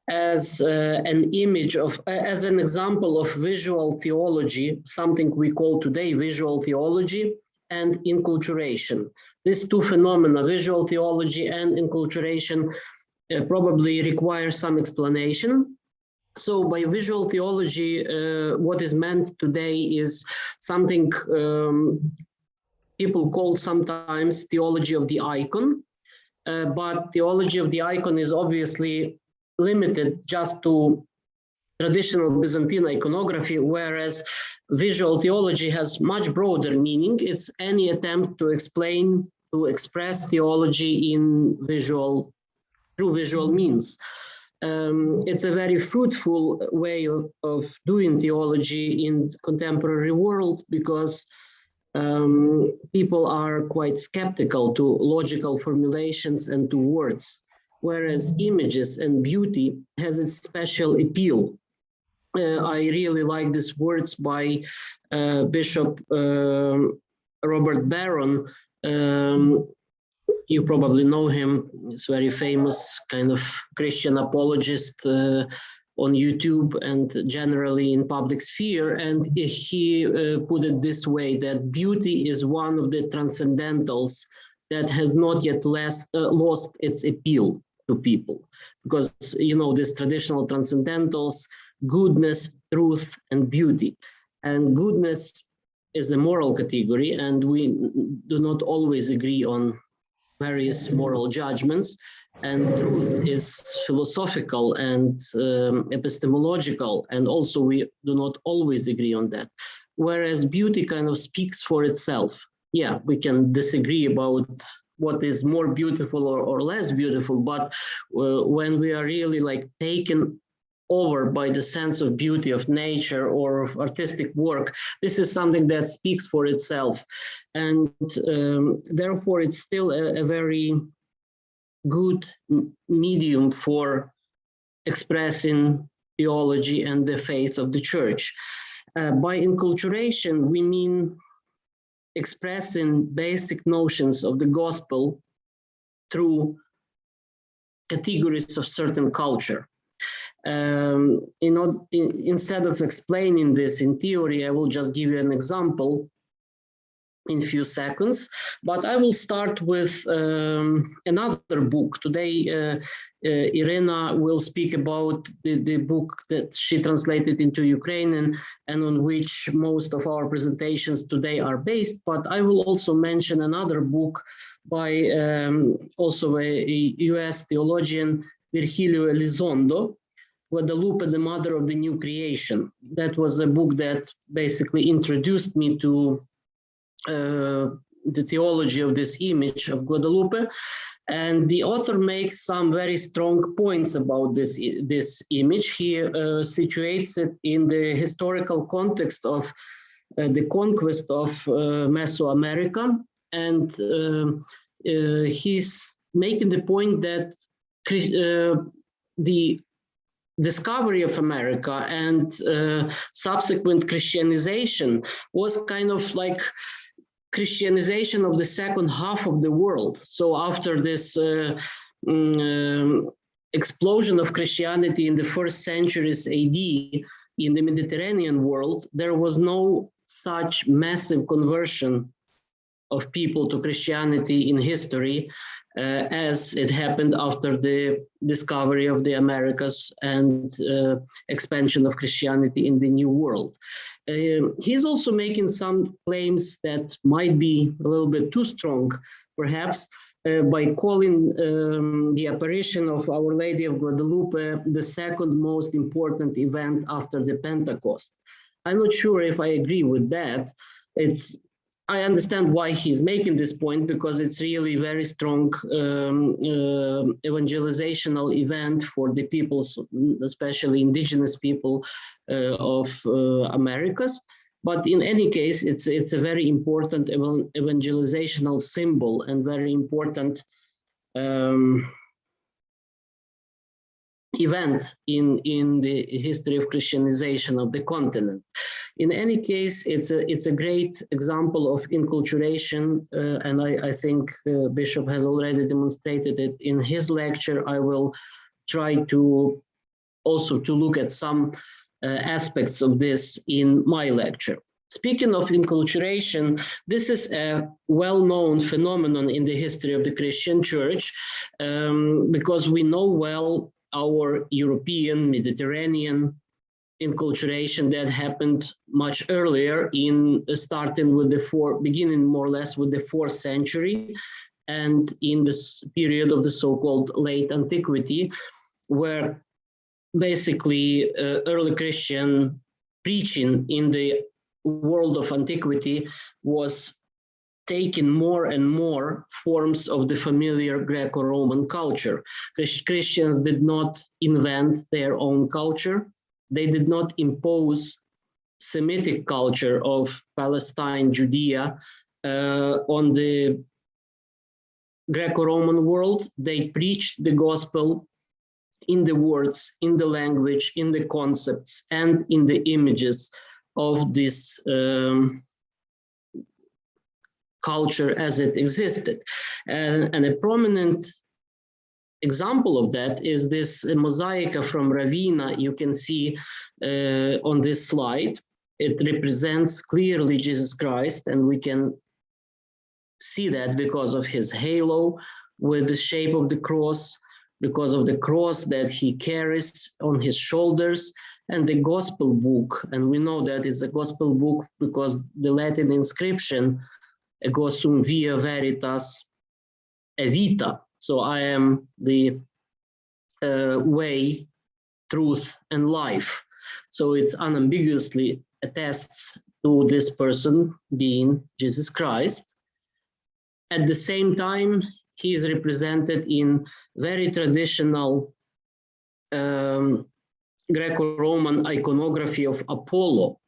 as an image of, as an example of visual theology, something we call today visual theology and enculturation. These two phenomena, visual theology and enculturation, probably require some explanation. So by visual theology, what is meant today is something people call sometimes theology of the icon, but theology of the icon is obviously limited just to traditional Byzantine iconography, whereas visual theology has much broader meaning. It's any attempt to explain, to express theology in visual, through visual means. It's a very fruitful way of doing theology in contemporary world, because people are quite skeptical to logical formulations and to words, whereas images and beauty has its special appeal. I really like these words by Bishop Robert Barron. You probably know him. He's very famous kind of Christian apologist on YouTube and generally in public sphere. And he put it this way, that beauty is one of the transcendentals that has not yet lost its appeal to people. Because, you know, these traditional transcendentals, goodness, truth, and beauty. And goodness is a moral category, and we do not always agree on various moral judgments, and truth is philosophical and epistemological, and also we do not always agree on that. Whereas beauty kind of speaks for itself. Yeah, we can disagree about what is more beautiful or less beautiful, but when we are really like taken over by the sense of beauty of nature or of artistic work, this is something that speaks for itself. And therefore it's still a very good medium for expressing theology and the faith of the church. By enculturation, we mean expressing basic notions of the gospel through categories of certain culture. Instead of explaining this in theory, I will just give you an example in a few seconds, but I will start with another book. Today, Irena will speak about the book that she translated into Ukrainian and on which most of our presentations today are based, but I will also mention another book by also a US theologian, Virgilio Elizondo, Guadalupe, the Mother of the New Creation. That was a book that basically introduced me to the theology of this image of Guadalupe. And the author makes some very strong points about this image. He situates it in the historical context of the conquest of Mesoamerica. And he's making the point that the discovery of America and subsequent Christianization was kind of like Christianization of the second half of the world. So after this explosion of Christianity in the first centuries AD in the Mediterranean world, there was no such massive conversion of people to Christianity in history as it happened after the discovery of the Americas and expansion of Christianity in the New World. He's also making some claims that might be a little bit too strong, perhaps, by calling the apparition of Our Lady of Guadalupe the second most important event after the Pentecost. I'm not sure if I agree with that. I understand why he's making this point, because it's really very strong evangelizational event for the peoples, especially indigenous people of Americas. But in any case, it's a very important evangelizational symbol and very important event in the history of Christianization of the continent. In any case, it's a great example of inculturation, and I think Bishop has already demonstrated it in his lecture. I will try to also to look at some aspects of this in my lecture. Speaking of inculturation, this is a well-known phenomenon in the history of the Christian Church, because we know well our European, Mediterranean inculturation that happened much earlier, starting with beginning more or less with the 4th century, and in this period of the so-called late antiquity, where basically early Christian preaching in the world of antiquity was taking more and more forms of the familiar Greco-Roman culture. Christians did not invent their own culture. They did not impose Semitic culture of Palestine, Judea on the Greco-Roman world. They preached the gospel in the words, in the language, in the concepts, and in the images of this culture as it existed. And a prominent example of that is this mosaic from Ravenna you can see on this slide. It represents clearly Jesus Christ, and we can see that because of his halo with the shape of the cross, because of the cross that he carries on his shoulders, and the gospel book. And we know that it's a gospel book because the Latin inscription, ego sum via veritas e vita. So I am the way, truth, and life. So it's unambiguously attests to this person being Jesus Christ. At the same time, he is represented in very traditional Greco-Roman iconography of Apollo,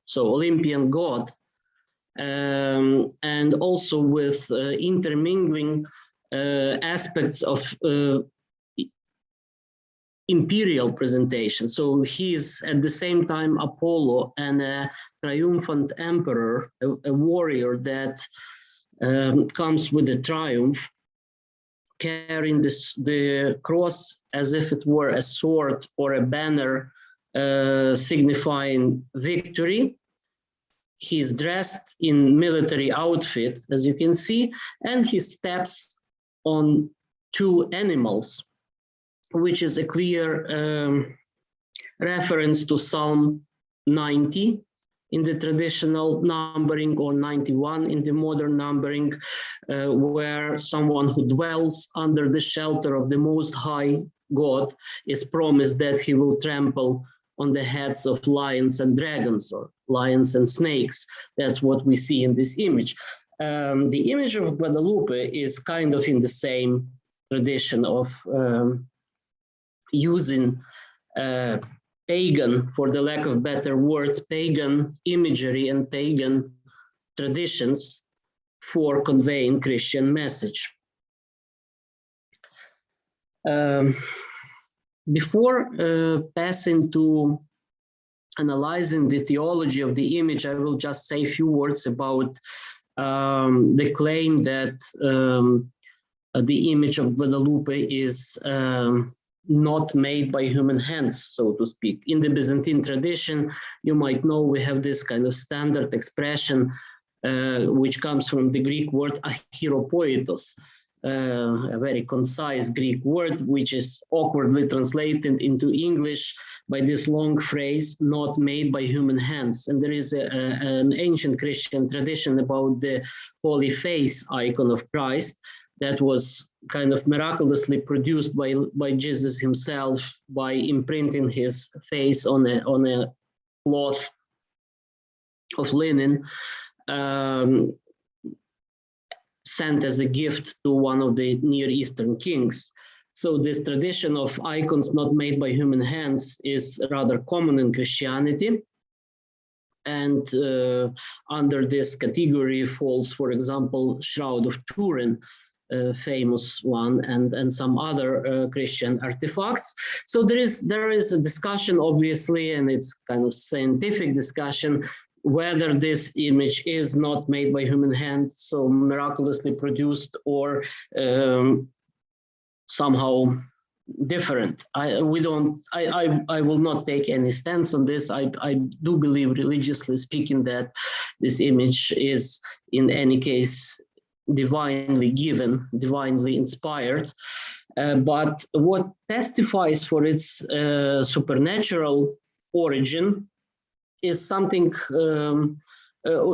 so Olympian god, and also with intermingling aspects of imperial presentation. So he is at the same time Apollo and a triumphant emperor, a warrior that comes with a triumph, carrying the cross as if it were a sword or a banner signifying victory. He's dressed in military outfit, as you can see, and he steps on 2 animals, which is a clear reference to Psalm 90 in the traditional numbering, or 91 in the modern numbering, where someone who dwells under the shelter of the Most High God is promised that he will trample on the heads of lions and dragons, or lions and snakes. That's what we see in this image. The image of Guadalupe is kind of in the same tradition of using pagan, for the lack of better word, pagan imagery and pagan traditions for conveying Christian message. Before passing to analyzing the theology of the image, I will just say a few words about the claim that the image of Guadalupe is not made by human hands, so to speak. In the Byzantine tradition, you might know we have this kind of standard expression which comes from the Greek word achiropoietos, a very concise Greek word, which is awkwardly translated into English by this long phrase, not made by human hands. And there is an ancient Christian tradition about the holy face icon of Christ that was kind of miraculously produced by Jesus himself by imprinting his face on a cloth of linen, sent as a gift to one of the Near Eastern kings. So this tradition of icons not made by human hands is rather common in Christianity. And under this category falls, for example, Shroud of Turin, famous one, and some other Christian artifacts. So there is a discussion, obviously, and it's kind of scientific discussion, whether this image is not made by human hand, so miraculously produced, or somehow different. I will not take any stance on this. I do believe, religiously speaking, that this image is in any case divinely given, divinely inspired. But what testifies for its supernatural origin is something.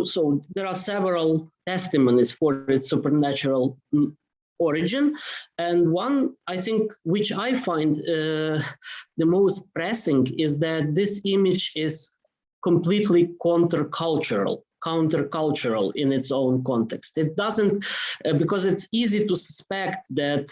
So there are several testimonies for its supernatural origin, and one, I think, which I find the most pressing, is that this image is completely countercultural in its own context. It doesn't, because it's easy to suspect that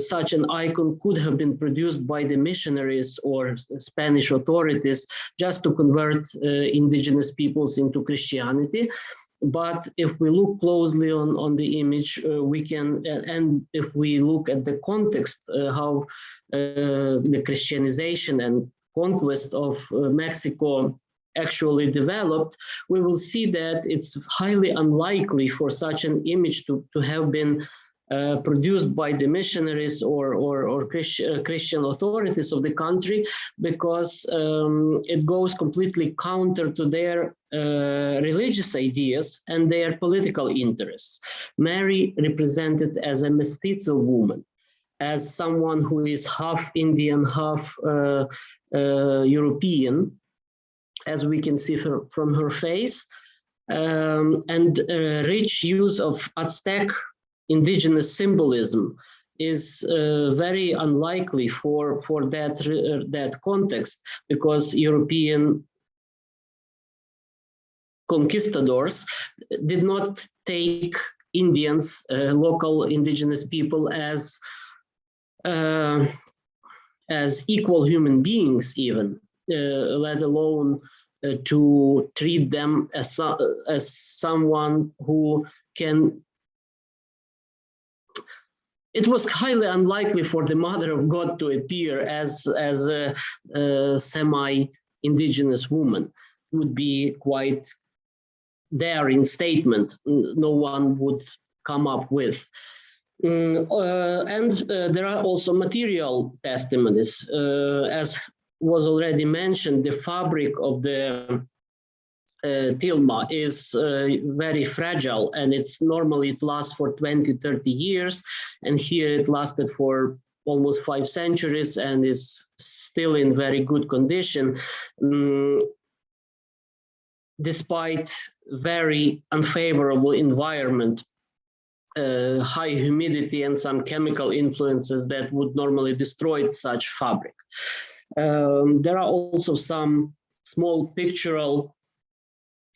such an icon could have been produced by the missionaries or Spanish authorities just to convert indigenous peoples into Christianity. But if we look closely on the image, we can, and if we look at the context, how the Christianization and conquest of Mexico actually developed, we will see that it's highly unlikely for such an image to have been produced by the missionaries or Christian authorities of the country, because it goes completely counter to their religious ideas and their political interests. Mary represented as a mestizo woman, as someone who is half Indian, half European, as we can see from her face, and rich use of Aztec indigenous symbolism is very unlikely for that context, because European conquistadors did not take Indians, local indigenous people, as equal human beings, even, let alone to treat them as someone who can. It was highly unlikely for the Mother of God to appear as a semi-indigenous woman. It would be quite daring statement. No one would come up with. And there are also material testimonies. As was already mentioned, the fabric of the tilma is very fragile, and it lasts for 20-30 years, and here it lasted for almost 5 centuries and is still in very good condition, despite very unfavorable environment, high humidity and some chemical influences that would normally destroy such fabric. There are also some small pictorial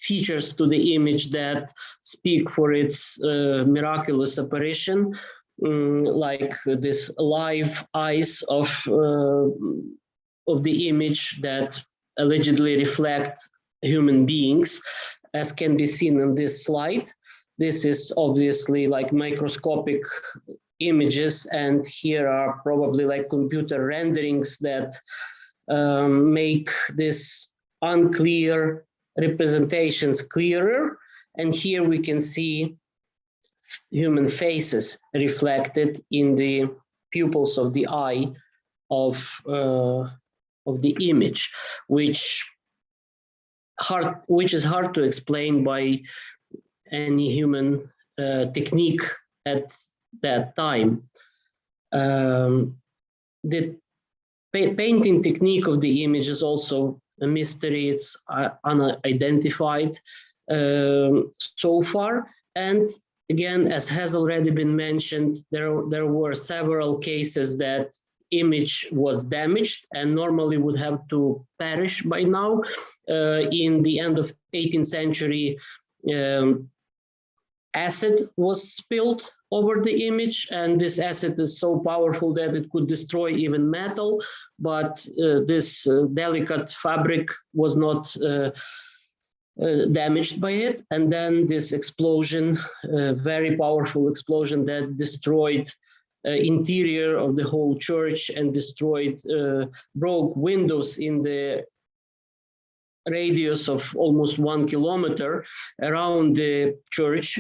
features to the image that speak for its miraculous apparition, like this live eyes of the image that allegedly reflect human beings, as can be seen in this slide. This is obviously like microscopic images, and here are probably like computer renderings that make this unclear representations clearer. And here we can see human faces reflected in the pupils of the eye of the image, which is hard to explain by any human technique at that time. The painting technique of the image is also a mystery. It's unidentified so far. And again, as has already been mentioned, there were several cases that image was damaged and normally would have to perish by now. In the end of 18th century, acid was spilled over the image, and this acid is so powerful that it could destroy even metal, but this delicate fabric was not damaged by it. And then this explosion, very powerful explosion that destroyed interior of the whole church and broke windows in the radius of almost 1 kilometer around the church.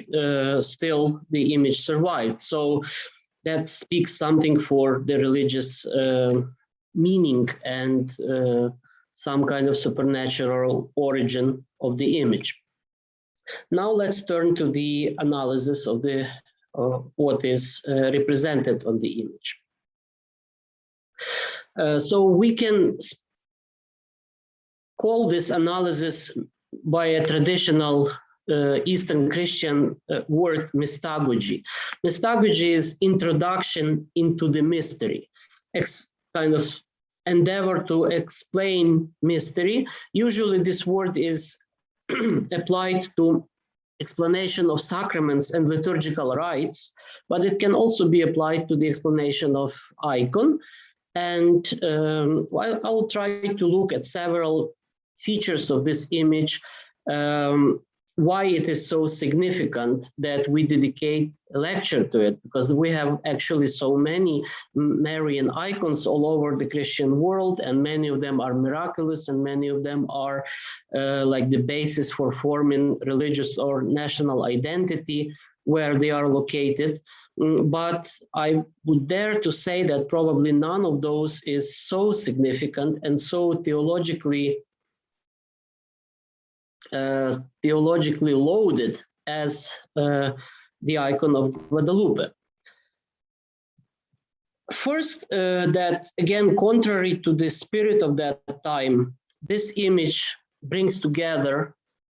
Still the image survived. So that speaks something for the religious meaning and some kind of supernatural origin of the image. Now let's turn to the analysis of what is represented on the image. So we can call this analysis by a traditional Eastern Christian word, mystagogy. Mystagogy is introduction into the mystery, kind of endeavor to explain mystery. Usually this word is applied to explanation of sacraments and liturgical rites, but it can also be applied to the explanation of icon. And I'll try to look at several features of this image, why it is so significant that we dedicate a lecture to it, because we have actually so many Marian icons all over the Christian world, and many of them are miraculous, and many of them are like the basis for forming religious or national identity where they are located. But I would dare to say that probably none of those is so significant and so theologically loaded as the icon of Guadalupe. First, that again, contrary to the spirit of that time, this image brings together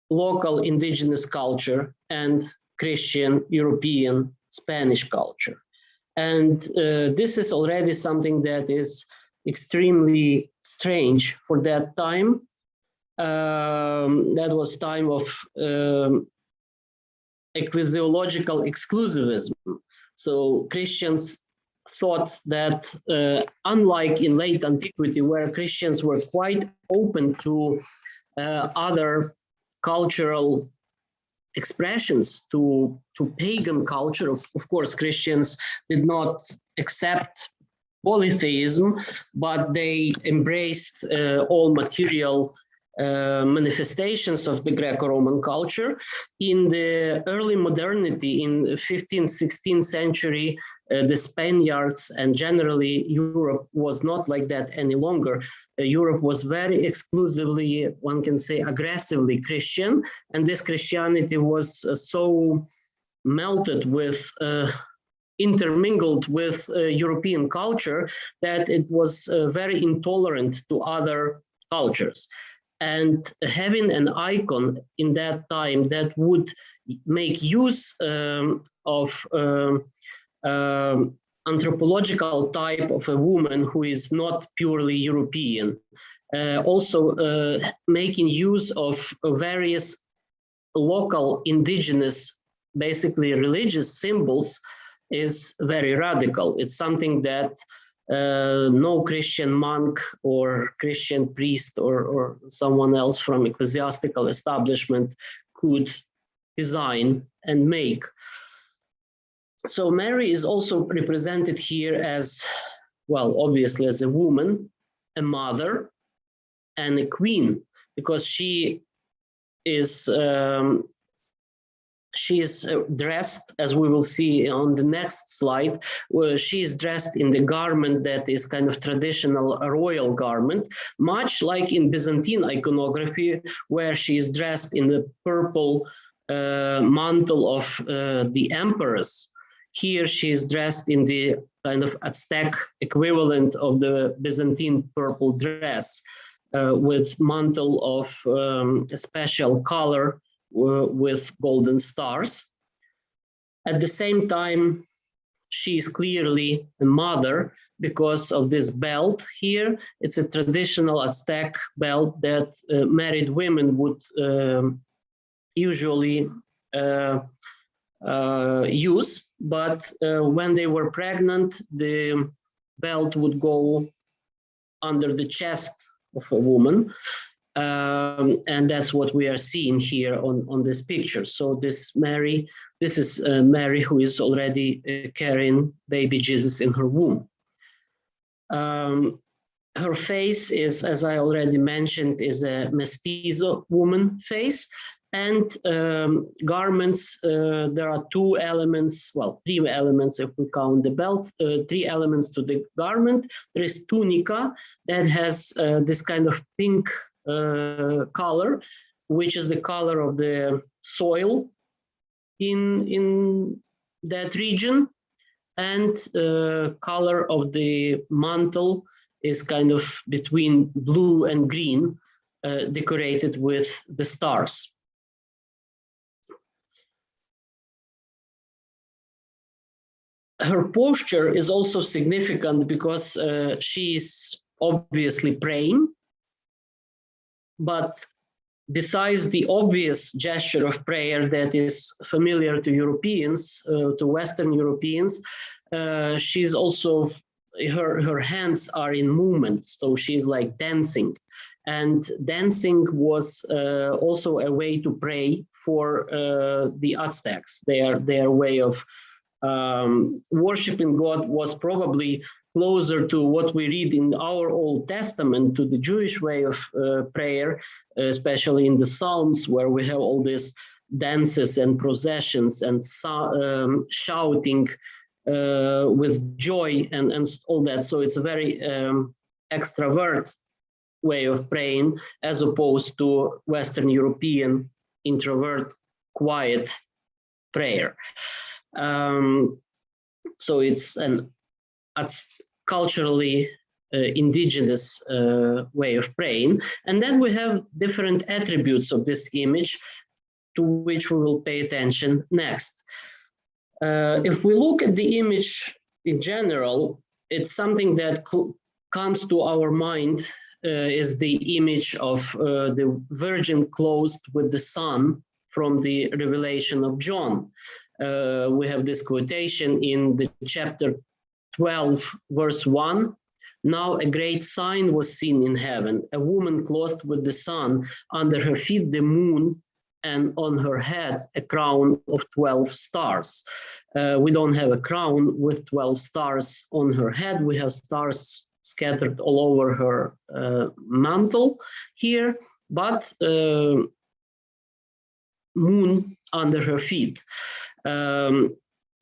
local indigenous culture and Christian, European, Spanish culture. And this is already something that is extremely strange for that time. That was time of ecclesiological exclusivism. So Christians thought that unlike in late antiquity, where Christians were quite open to other cultural expressions, to pagan culture, of course, Christians did not accept polytheism, but they embraced all material manifestations of the Greco-Roman culture. In the early modernity, in 15th, 16th century, the Spaniards and generally Europe was not like that any longer. Europe was very exclusively, one can say, aggressively Christian, and this Christianity was so melted with, intermingled with European culture that it was very intolerant to other cultures. And having an icon in that time that would make use of anthropological type of a woman who is not purely European, also making use of various local indigenous, basically religious symbols, is very radical. It's something that no Christian monk or Christian priest or someone else from ecclesiastical establishment could design and make. So Mary is also represented here as, well, obviously as a woman, a mother, and a queen, because she is dressed, as we will see on the next slide, where she is dressed in the garment that is kind of traditional royal garment, much like in Byzantine iconography, where she is dressed in the purple mantle of the empress. Here she is dressed in the kind of Aztec equivalent of the Byzantine purple dress, with mantle of a special color with golden stars. At the same time, she is clearly a mother because of this belt here. It's a traditional Aztec belt that married women would usually use, but when they were pregnant, the belt would go under the chest of a woman. And that's what we are seeing here on this picture. So this is Mary who is already carrying baby Jesus in her womb. Her face is, as I already mentioned, is a mestizo woman face. And garments, there are two elements, well, three elements if we count the belt, three elements to the garment. There is tunica that has this kind of pink color, which is the color of the soil in that region. And color of the mantle is kind of between blue and green, decorated with the stars. Her posture is also significant because she's obviously praying, but besides the obvious gesture of prayer that is familiar to Europeans, to Western Europeans, she's also, her hands are in movement, so she's like dancing. And dancing was also a way to pray for the Aztecs. Their way of worshiping God was probably closer to what we read in our Old Testament, to the Jewish way of prayer, especially in the Psalms, where we have all these dances and processions and shouting with joy and all that. So it's a very extravert way of praying, as opposed to Western European introvert, quiet prayer. So it's culturally indigenous way of praying. And then we have different attributes of this image, to which we will pay attention next. If we look at the image in general, it's something that comes to our mind is the image of the Virgin clothed with the sun from the Revelation of John. We have this quotation in the chapter 12, verse 1. Now a great sign was seen in heaven, a woman clothed with the sun, under her feet the moon, and on her head a crown of 12 stars. We don't have a crown with 12 stars on her head. We have stars scattered all over her mantle here, but moon under her feet.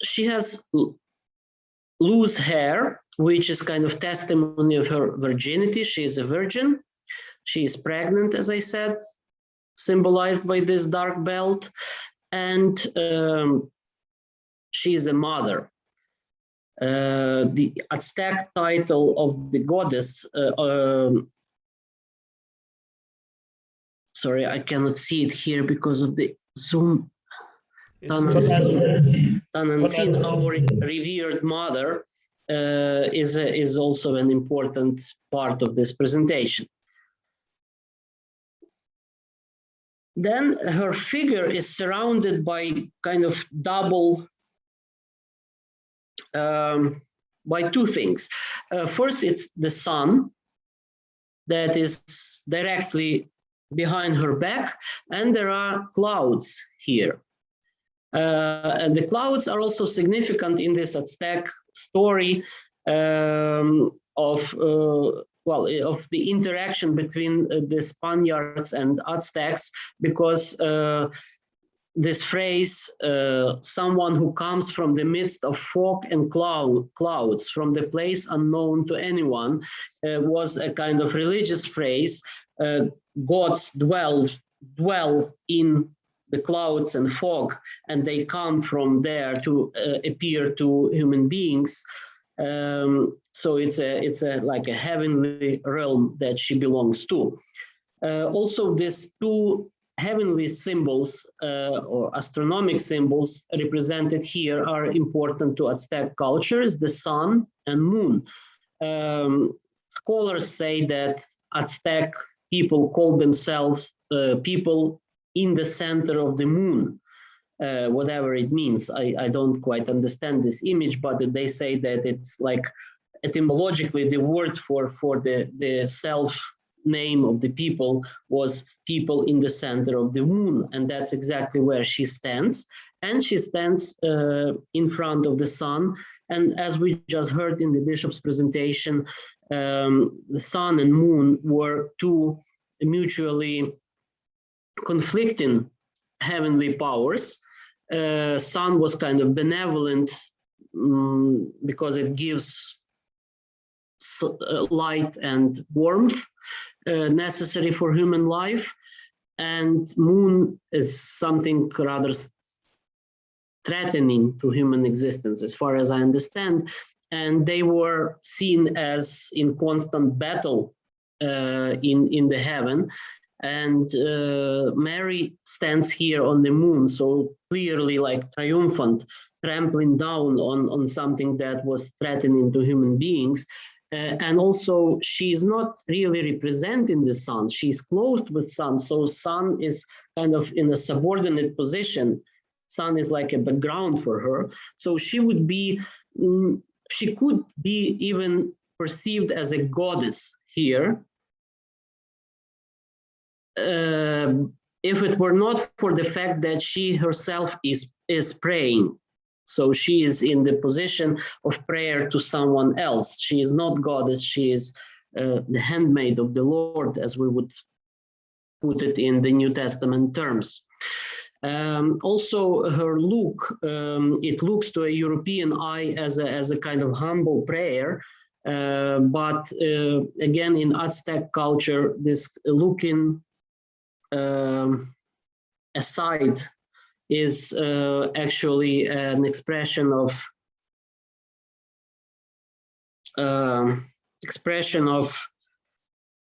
She has loose hair, which is kind of testimony of her virginity. She is a virgin. She is pregnant, as I said, symbolized by this dark belt, and she is a mother. The Aztec title of the goddess, sorry, I cannot see it here because of the Zoom. Tanantzin, our revered mother, is also an important part of this presentation. Then her figure is surrounded by kind of double, by two things. First, it's the sun that is directly behind her back, and there are clouds here. And the clouds are also significant in this Aztec story of the interaction between the Spaniards and Aztecs, because this phrase, someone who comes from the midst of fog and clouds, from the place unknown to anyone, was a kind of religious phrase. Gods dwell in the clouds and fog, and they come from there to appear to human beings. So it's like a heavenly realm that she belongs to. Also, these two heavenly symbols or astronomic symbols represented here are important to Aztec cultures, the sun and moon. Scholars say that Aztec people call themselves people in the center of the moon, whatever it means. I don't quite understand this image, but they say that it's like etymologically the word for the self name of the people was people in the center of the moon, and that's exactly where she stands. And she stands in front of the sun. And as we just heard in the bishop's presentation, the sun and moon were two mutually conflicting heavenly powers. Sun was kind of benevolent because it gives light and warmth necessary for human life, and moon is something rather threatening to human existence, as far as I understand, and they were seen as in constant battle in the heaven. And Mary stands here on the moon, so clearly like triumphant, trampling down on something that was threatening to human beings. And also, she's not really representing the sun. She's clothed with sun, so sun is kind of in a subordinate position. Sun is like a background for her. So she would be, she could be even perceived as a goddess here, if it were not for the fact that she herself is praying. So she is in the position of prayer to someone else. She is not goddess, she is the handmaid of the Lord, as we would put it in the New Testament terms. Also, her look, it looks to a European eye as a kind of humble prayer, but again, in Aztec culture, this looking aside is actually an expression of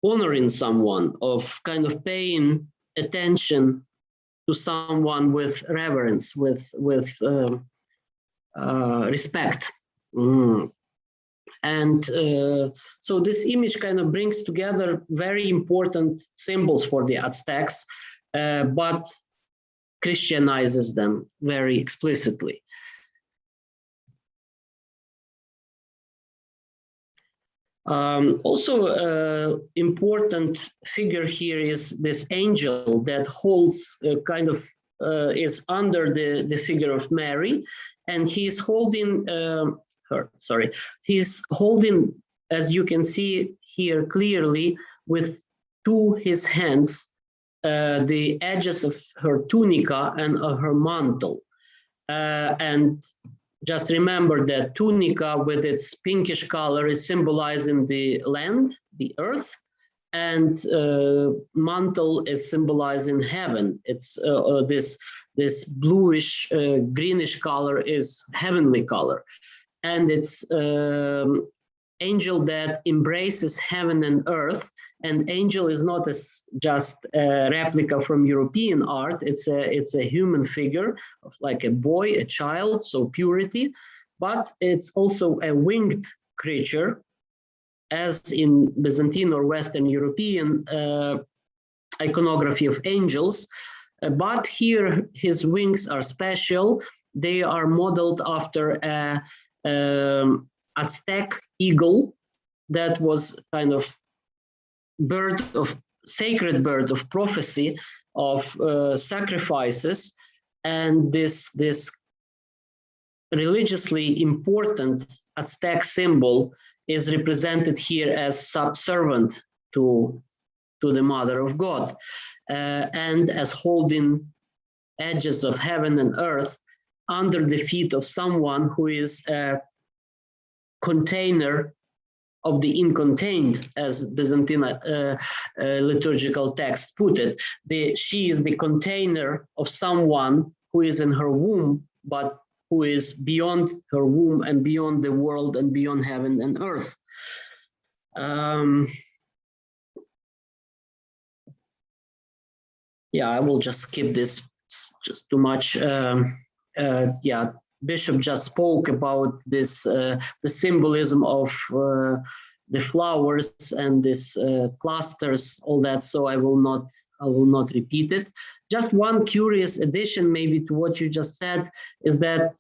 honoring someone, of kind of paying attention to someone with reverence, with respect. And so this image kind of brings together very important symbols for the Aztecs, but Christianizes them very explicitly. Also, important figure here is this angel that holds kind of is under the figure of Mary, and he's holding he's holding, as you can see here clearly, with his hands the edges of her tunica and of her mantle. And just remember that tunica with its pinkish color is symbolizing the land, the earth, and mantle is symbolizing heaven. It's this bluish, greenish color is heavenly color. And it's angel that embraces heaven and earth. And angel is not just a replica from European art. It's a human figure of like a boy, a child, so purity. But it's also a winged creature, as in Byzantine or Western European iconography of angels. But here his wings are special. They are modeled after a Aztec eagle that was kind of sacred bird of prophecy, of sacrifices, and this religiously important Aztec symbol is represented here as subservient to the Mother of God, and as holding edges of heaven and earth under the feet of someone who is a container of the incontained, as Byzantine liturgical texts put it. She is the container of someone who is in her womb, but who is beyond her womb and beyond the world and beyond heaven and earth. Yeah, I will just skip this. It's just too much. Yeah, Bishop just spoke about this, the symbolism of the flowers and this clusters, all that. So I will not repeat it. Just one curious addition, maybe, to what you just said, is that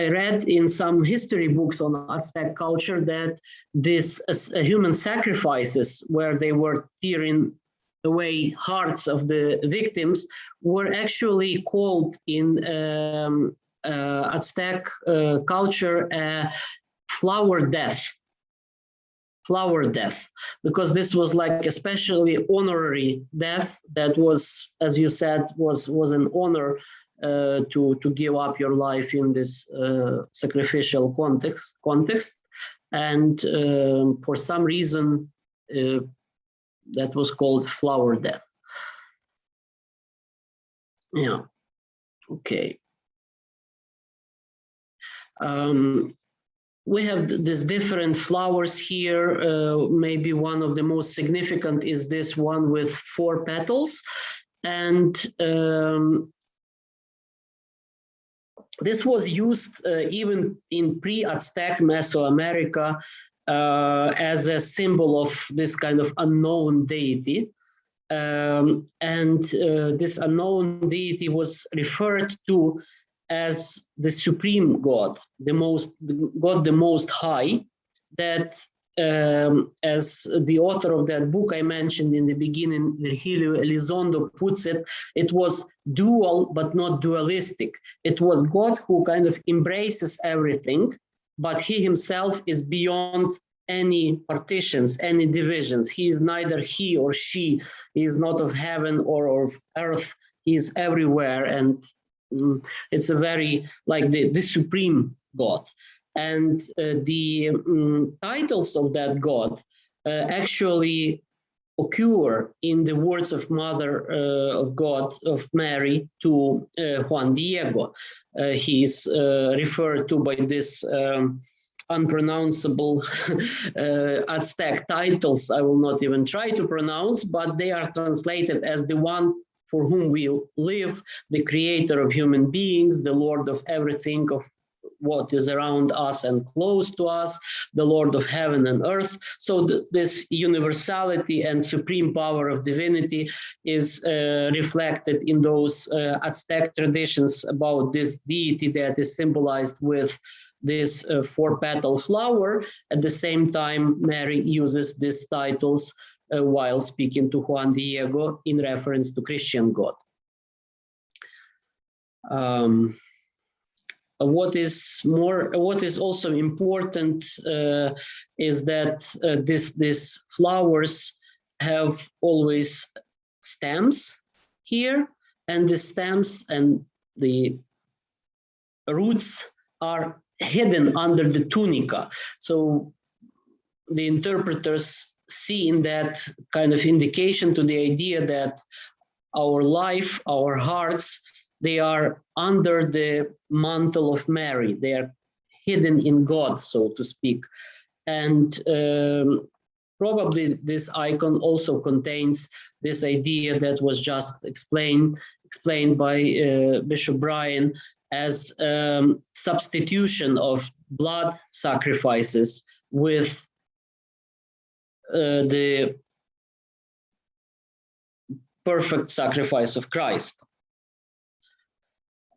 I read in some history books on Aztec culture that these human sacrifices, where they were tearing away hearts of the victims, were actually called in Aztec culture flower death. Flower death, because this was like especially honorary death that was, as you said, was an honor to give up your life in this sacrificial context. And for some reason that was called flower death. Yeah, okay. We have these different flowers here. Maybe one of the most significant is this one with 4 petals. And this was used even in pre-Aztec Mesoamerica as a symbol of this kind of unknown deity. This unknown deity was referred to as the supreme God, the most high, that as the author of that book I mentioned in the beginning, Virgilio Elizondo, puts it, it was dual but not dualistic. It was God who kind of embraces everything, but he himself is beyond any partitions, any divisions. He is neither he or she. He is not of heaven or of earth. He is everywhere, and it's a very, like the supreme God. And the titles of that God actually occur in the words of Mother of God, of Mary, to Juan Diego. He's referred to by this unpronounceable Aztec titles. I will not even try to pronounce, but they are translated as the one for whom we live, the creator of human beings, the Lord of everything, of what is around us and close to us, the Lord of heaven and earth. So this universality and supreme power of divinity is reflected in those Aztec traditions about this deity that is symbolized with this 4-petal flower. At the same time, Mary uses these titles while speaking to Juan Diego in reference to Christian God. What is also important is that these flowers have always stems here, and the stems and the roots are hidden under the tunica. So the interpreters see in that kind of indication to the idea that our life, our hearts, they are under the mantle of Mary. They are hidden in God, so to speak. And probably this icon also contains this idea that was just explained by Bishop Brian as substitution of blood sacrifices with the perfect sacrifice of Christ.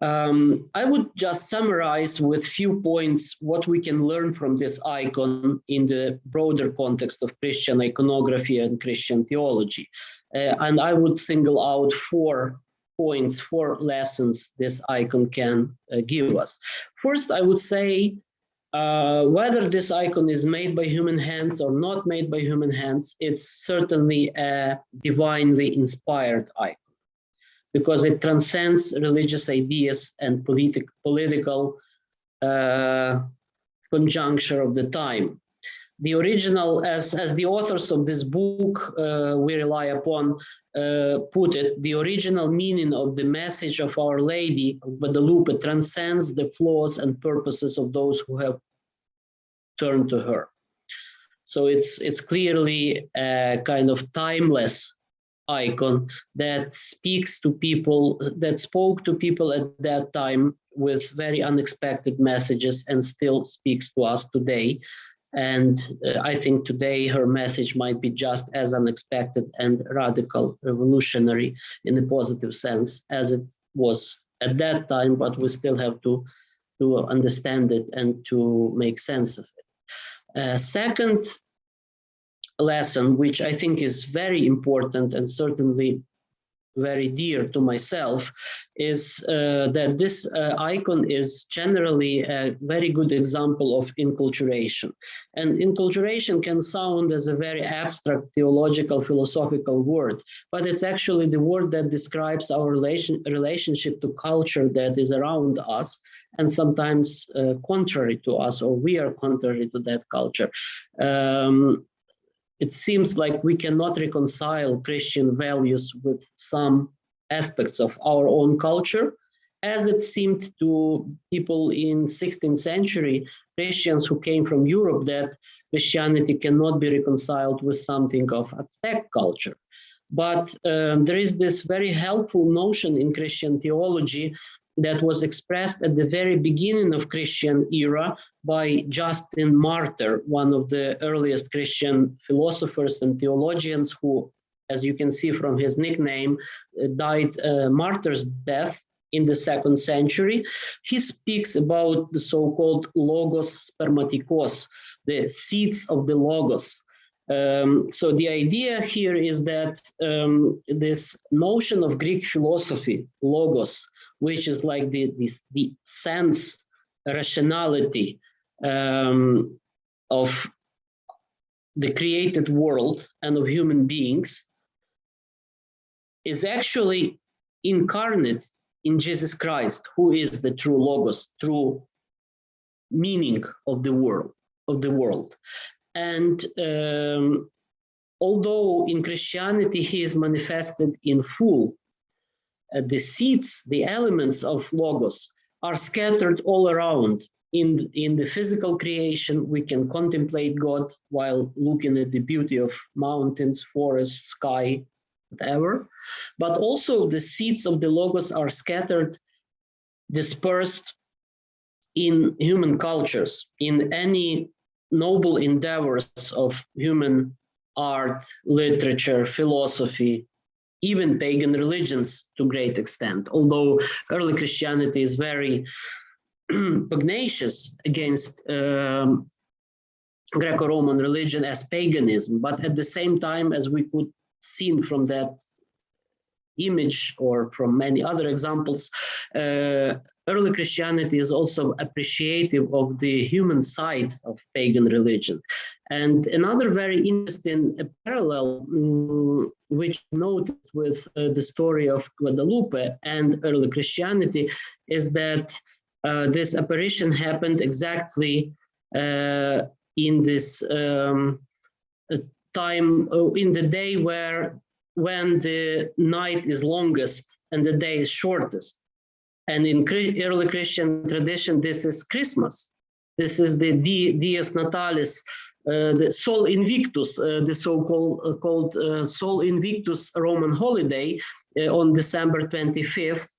I would just summarize with few points what we can learn from this icon in the broader context of Christian iconography and Christian theology. And I would single out 4 points, 4 lessons this icon can give us. First, I would say whether this icon is made by human hands or not made by human hands, it's certainly a divinely inspired icon, because it transcends religious ideas and political conjuncture of the time. The original, as the authors of this book we rely upon put it, the original meaning of the message of Our Lady of Guadalupe transcends the flaws and purposes of those who have turned to her. So it's clearly a kind of timeless icon that speaks to people, that spoke to people at that time with very unexpected messages and still speaks to us today. And I think today her message might be just as unexpected and radical, revolutionary in a positive sense as it was at that time, but we still have to to understand it and to make sense of it. Second lesson, which I think is very important and certainly very dear to myself, is that this icon is generally a very good example of inculturation. And inculturation can sound as a very abstract theological, philosophical word, but it's actually the word that describes our relationship to culture that is around us, and sometimes contrary to us, or we are contrary to that culture. It seems like we cannot reconcile Christian values with some aspects of our own culture, as it seemed to people in 16th century, Christians who came from Europe, that Christianity cannot be reconciled with something of Aztec culture. But there is this very helpful notion in Christian theology that was expressed at the very beginning of Christian era by Justin Martyr, one of the earliest Christian philosophers and theologians who, as you can see from his nickname, died a martyr's death in the 2nd century. He speaks about the so-called logos spermatikos, the seeds of the logos. So the idea here is that this notion of Greek philosophy, logos, which is like the sense, rationality of the created world and of human beings, is actually incarnate in Jesus Christ, who is the true logos, true meaning of the world. And although in Christianity he is manifested in full, the seeds, the elements of logos are scattered all around. In the physical creation, we can contemplate God while looking at the beauty of mountains, forests, sky, whatever. But also the seeds of the logos are scattered, dispersed in human cultures, in any noble endeavors of human art, literature, philosophy, even pagan religions to a great extent, although early Christianity is very pugnacious against Greco-Roman religion as paganism, but at the same time, as we could see from that image or from many other examples, early Christianity is also appreciative of the human side of pagan religion. And another very interesting parallel, which noted with the story of Guadalupe and early Christianity, is that this apparition happened exactly in this time, in the day when the night is longest and the day is shortest. And in early Christian tradition, this is Christmas. This is the Dies Natalis, the Sol Invictus, the so-called Sol Invictus Roman holiday on December 25th,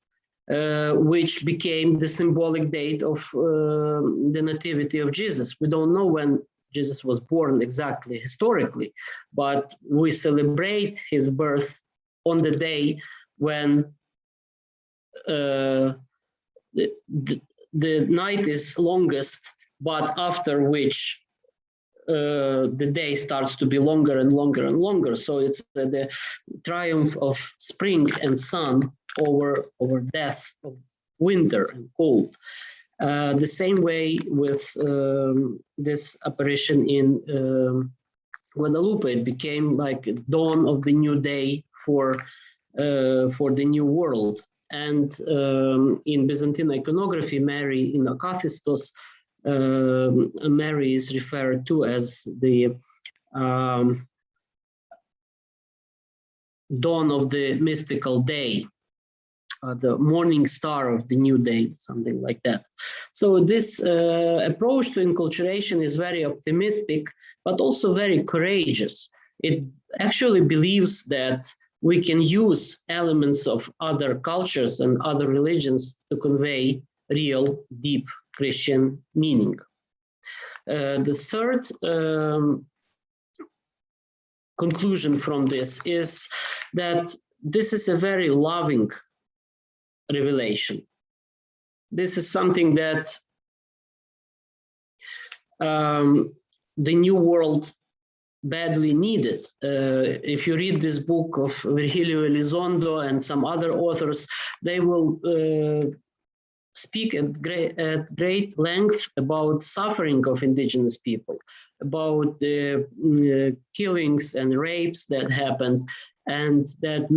which became the symbolic date of the nativity of Jesus. We don't know when Jesus was born exactly historically, but we celebrate his birth on the day when the night is longest, but after which the day starts to be longer and longer and longer. So it's the triumph of spring and sun over death of winter and cold. The same way with this apparition in Guadalupe, it became like a dawn of the new day for the new world. And in Byzantine iconography, Mary in Akathistos, Mary is referred to as the dawn of the mystical day, the morning star of the new day, something like that. So this approach to inculturation is very optimistic, but also very courageous. It actually believes that we can use elements of other cultures and other religions to convey real, deep Christian meaning. The third conclusion from this is that this is a very loving revelation. This is something that the New World badly needed. If you read this book of Virgilio Elizondo and some other authors, they will speak at great length about suffering of indigenous people, about the killings and rapes that happened, and that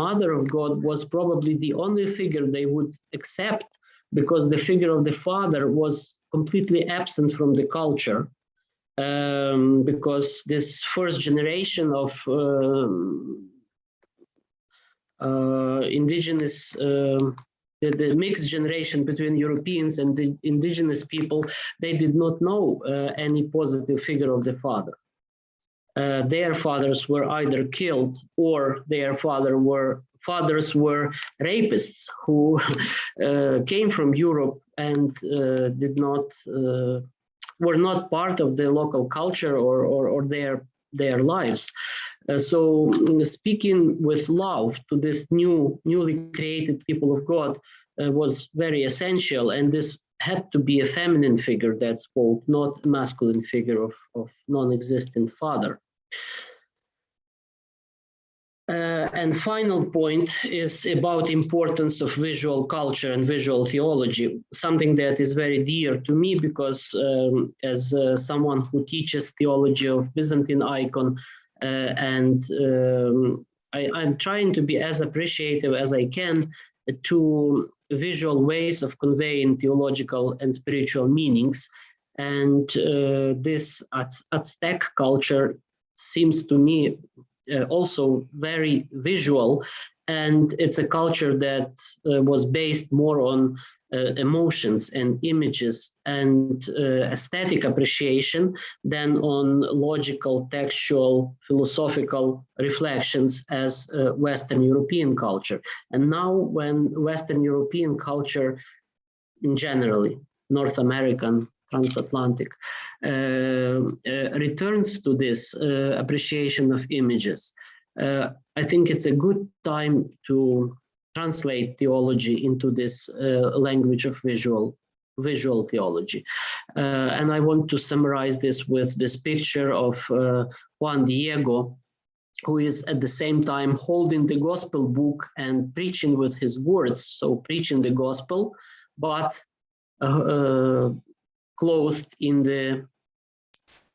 Mother of God was probably the only figure they would accept, because the figure of the Father was completely absent from the culture. Because this first generation of indigenous, the mixed generation between Europeans and the indigenous people, they did not know any positive figure of the Father. Their fathers were either killed, or their fathers were rapists who came from Europe and were not part of the local culture or their lives. So speaking with love to this newly created people of God was very essential, and this had to be a feminine figure that spoke, not a masculine figure of non-existent father. And final point is about importance of visual culture and visual theology, something that is very dear to me, because as someone who teaches theology of Byzantine icon, I'm trying to be as appreciative as I can to visual ways of conveying theological and spiritual meanings. And this Aztec culture seems to me also very visual, and it's a culture that was based more on emotions and images and aesthetic appreciation than on logical, textual, philosophical reflections as Western European culture. And now when Western European culture in generally, North American, transatlantic, returns to this appreciation of images, I think it's a good time to translate theology into this language of visual theology. And I want to summarize this with this picture of Juan Diego, who is at the same time holding the gospel book and preaching with his words, so preaching the gospel, but clothed in the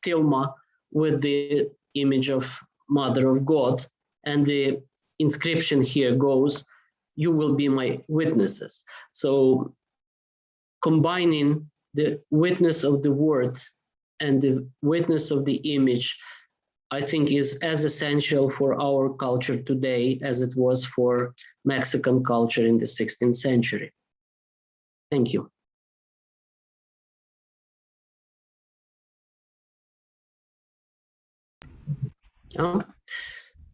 tilma with the image of Mother of God. And the inscription here goes, "You will be my witnesses." So combining the witness of the word and the witness of the image, I think, is as essential for our culture today as it was for Mexican culture in the 16th century. Thank you.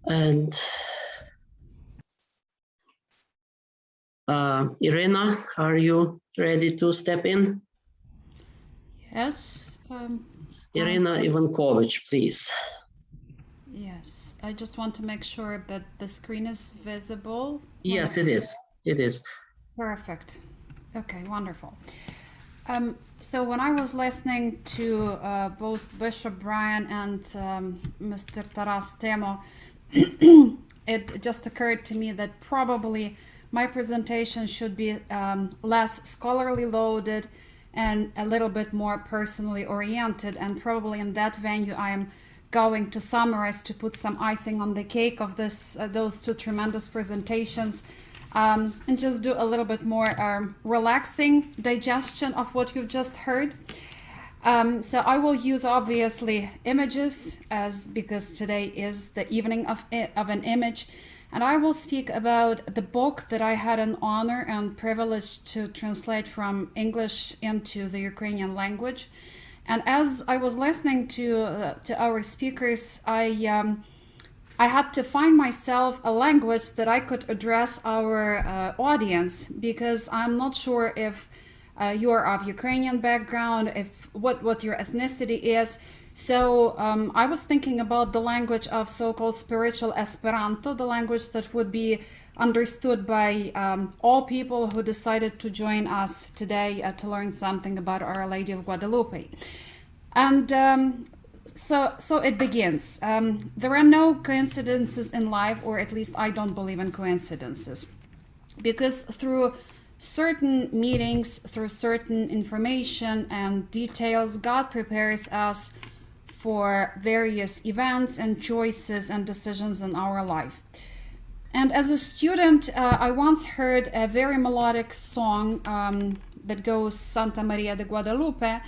And Irena, are you ready to step in? Yes. Irena Ivankovich, please. Yes, I just want to make sure that the screen is visible. Yes, it is. It is. Perfect. Okay, wonderful. So when I was listening to both Bishop Brian and Mr. Taras Temo, it just occurred to me that probably my presentation should be less scholarly loaded and a little bit more personally oriented. And probably in that venue, I am going to summarize, to put some icing on the cake of those two tremendous presentations, and just do a little bit more relaxing digestion of what you've just heard. So I will use obviously images because today is the evening of an image, and I will speak about the book that I had an honor and privilege to translate from English into the Ukrainian language. And as I was listening to our speakers, I had to find myself a language that I could address our audience, because I'm not sure if you are of Ukrainian background, if what your ethnicity is. So I was thinking about the language of so-called spiritual Esperanto, the language that would be understood by all people who decided to join us today to learn something about Our Lady of Guadalupe. And so it begins. There are no coincidences in life, or at least I don't believe in coincidences, because through certain meetings, through certain information and details, God prepares us for various events and choices and decisions in our life. And as a student, I once heard a very melodic song that goes Santa Maria de Guadalupe,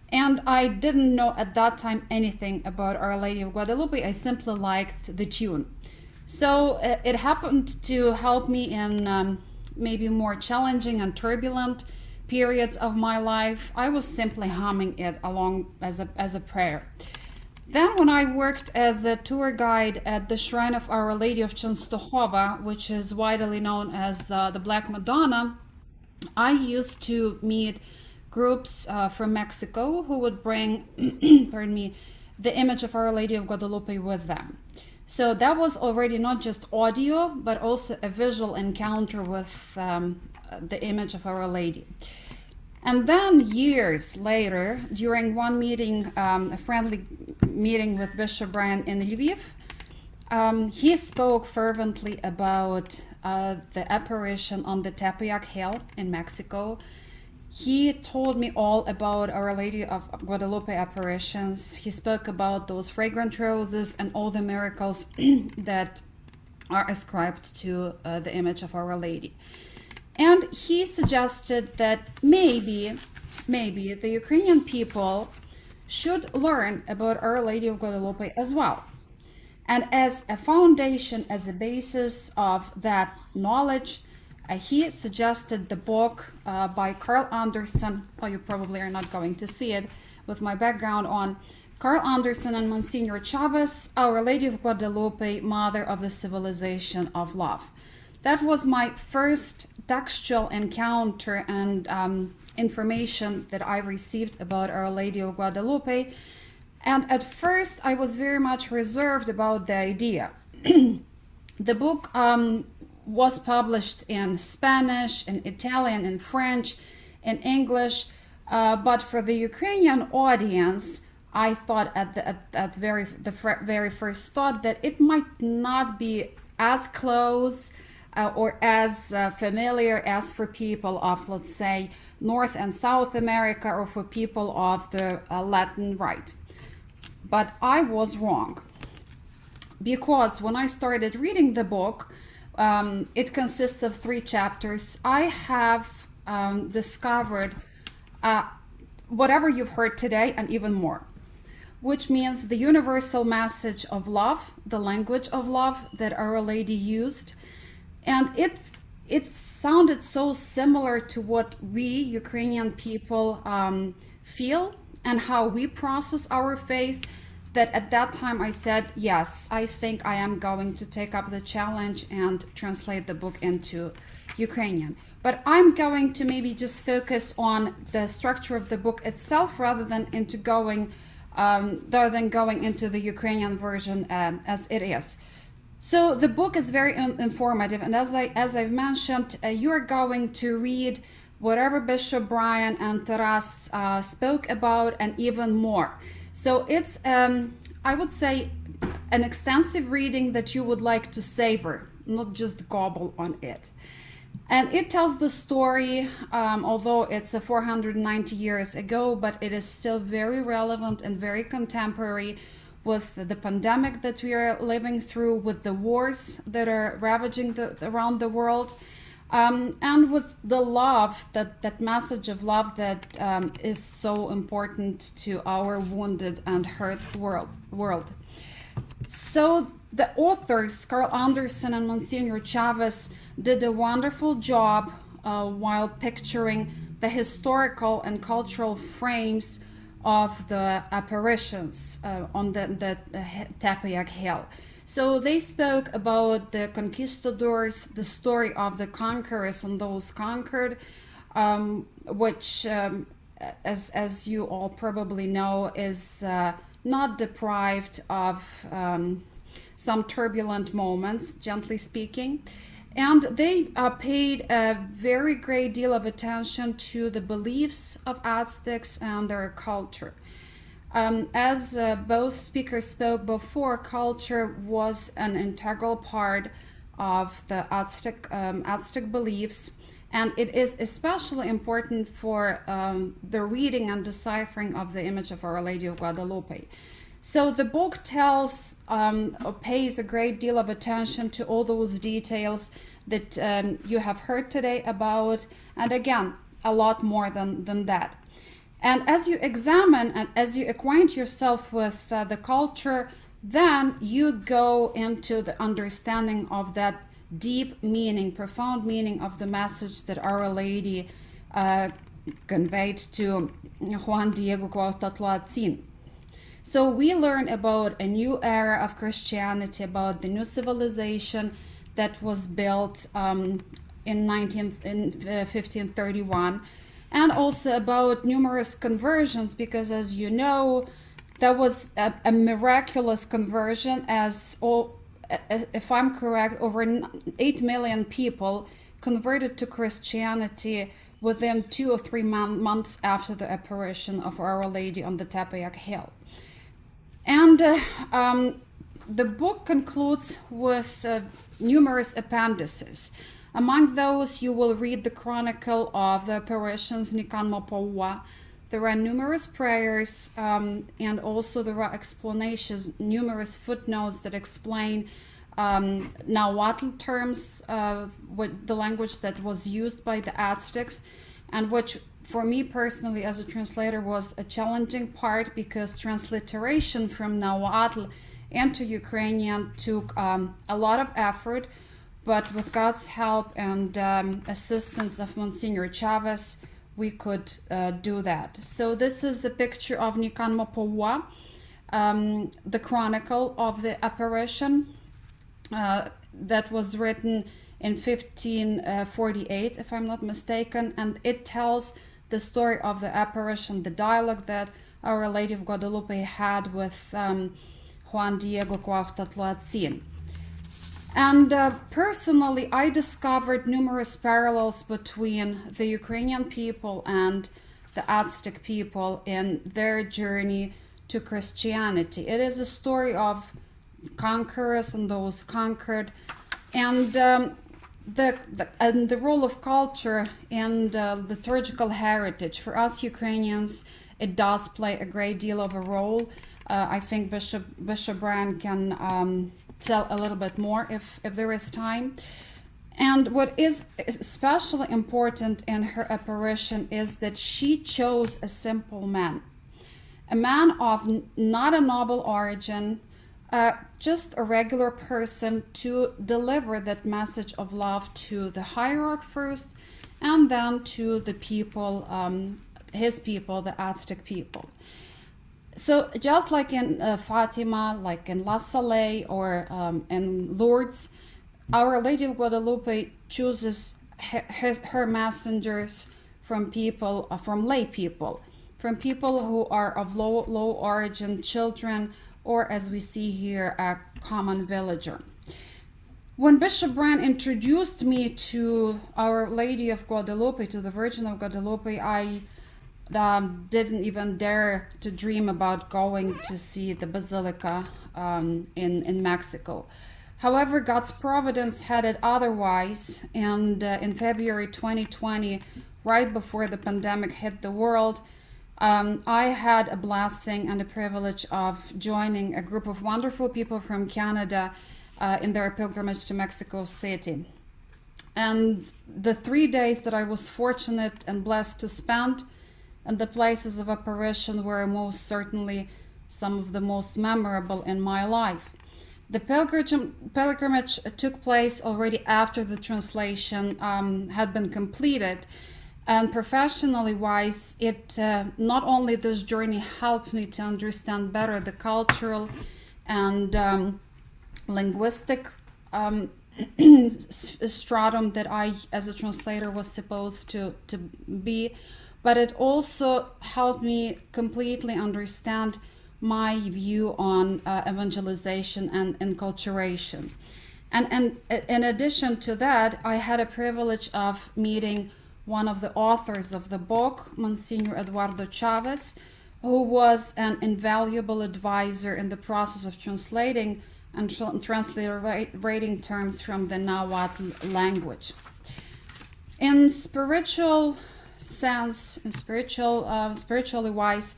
and I didn't know at that time anything about Our Lady of Guadalupe. I simply liked the tune. So it happened to help me in maybe more challenging and turbulent periods of my life. I was simply humming it along as a prayer. Then when I worked as a tour guide at the Shrine of Our Lady of Częstochowa, which is widely known as the Black Madonna, I used to meet groups from Mexico who would bring, pardon me, the image of Our Lady of Guadalupe with them. So that was already not just audio, but also a visual encounter with the image of Our Lady. And then years later, during one meeting, a friendly meeting with Bishop Brian in Lviv, he spoke fervently about the apparition on the Tipiyak hill in Mexico. He told me all about Our Lady of Guadalupe apparitions. He spoke about those fragrant roses and all the miracles that are ascribed to the image of Our Lady. And he suggested that maybe the Ukrainian people should learn about Our Lady of Guadalupe as well. And as a foundation, as a basis of that knowledge, he suggested the book by Carl Anderson. Well, you probably are not going to see it with my background on. Carl Anderson and Monsignor Chavez, Our Lady of Guadalupe, Mother of the Civilization of Love. That was my first textual encounter and information that I received about Our Lady of Guadalupe. And at first, I was very much reserved about the idea. The book was published in Spanish, in Italian, in French, in English, but for the Ukrainian audience, I thought at the very first thought that it might not be as close or as familiar as for people of, let's say, North and South America, or for people of the Latin Rite. But I was wrong, because when I started reading the book, it consists of 3 chapters. I have discovered whatever you've heard today and even more, which means the universal message of love, the language of love that Our Lady used. And it sounded so similar to what we Ukrainian people feel and how we process our faith, that at that time I said, yes, I think I am going to take up the challenge and translate the book into Ukrainian. But I'm going to maybe just focus on the structure of the book itself rather than going into the Ukrainian version as it is. So the book is very informative, and as I've mentioned, you're going to read whatever Bishop Brian and Taras spoke about and even more. So it's, I would say, an extensive reading that you would like to savor, not just gobble on it. And it tells the story, although it's 490 years ago, but it is still very relevant and very contemporary with the pandemic that we are living through, with the wars that are ravaging around the world, and with the love, that message of love that is so important to our wounded and hurt world. So the authors, Carl Anderson and Monsignor Chavez, did a wonderful job while picturing the historical and cultural frames of the apparitions on the Tipiyak hill. So they spoke about the conquistadors, the story of the conquerors and those conquered, which, as you all probably know, is not deprived of some turbulent moments, gently speaking. And they paid a very great deal of attention to the beliefs of Aztecs and their culture. As both speakers spoke before, culture was an integral part of the Aztec beliefs, and it is especially important for the reading and deciphering of the image of Our Lady of Guadalupe. So the book tells or pays a great deal of attention to all those details that you have heard today about, and again, a lot more than that. And as you examine and as you acquaint yourself with the culture, then you go into the understanding of that deep meaning, profound meaning of the message that Our Lady conveyed to Juan Diego Cuauhtémoc. So we learn about a new era of Christianity, about the new civilization that was built in 1531, and also about numerous conversions, because as you know, that was a miraculous conversion, as all, if I'm correct, over 8 million people converted to Christianity within 2 or 3 months after the apparition of Our Lady on the Tipiyak Hill. And the book concludes with numerous appendices. Among those, you will read the Chronicle of the Apparitions Nikan Mopaua. There are numerous prayers, and also there are explanations, numerous footnotes that explain Nahuatl terms, the language that was used by the Aztecs, and which for me personally as a translator was a challenging part, because transliteration from Nahuatl into Ukrainian took a lot of effort, but with God's help and assistance of Monsignor Chavez, we could do that. So this is the picture of Nikan Mopaua, the Chronicle of the Apparition that was written in 1548, if I'm not mistaken, and it tells the story of the apparition, the dialogue that Our Lady of Guadalupe had with Juan Diego Cuauhtémoc. And personally, I discovered numerous parallels between the Ukrainian people and the Aztec people in their journey to Christianity. It is a story of conquerors and those conquered, and the role of culture and liturgical heritage. For us Ukrainians, it does play a great deal of a role. I think Bishop Brian can tell a little bit more if there is time. And what is especially important in her apparition is that she chose a simple man, a man of not a noble origin, just a regular person, to deliver that message of love to the hierarch first, and then to the people, his people, the Aztec people. So just like in Fatima, like in La Salle, or in Lourdes, Our Lady of Guadalupe chooses her messengers from people, from lay people, from people who are of low origin, children, or as we see here, a common villager. When Bishop Brian introduced me to Our Lady of Guadalupe, to the Virgin of Guadalupe, I didn't even dare to dream about going to see the Basilica in Mexico. However, God's providence had it otherwise, and in February 2020, right before the pandemic hit the world, I had a blessing and a privilege of joining a group of wonderful people from Canada in their pilgrimage to Mexico City. And the 3 days that I was fortunate and blessed to spend in the places of apparition were most certainly some of the most memorable in my life. The pilgrimage took place already after the translation had been completed. And professionally wise, it not only this journey helped me to understand better the cultural and linguistic stratum that I, as a translator, was supposed to be, but it also helped me completely understand my view on evangelization and enculturation. And in addition to that, I had a privilege of meeting one of the authors of the book, Monsignor Eduardo Chavez, who was an invaluable advisor in the process of translating and transliterating terms from the Nahuatl language. In spiritual sense, spiritually wise,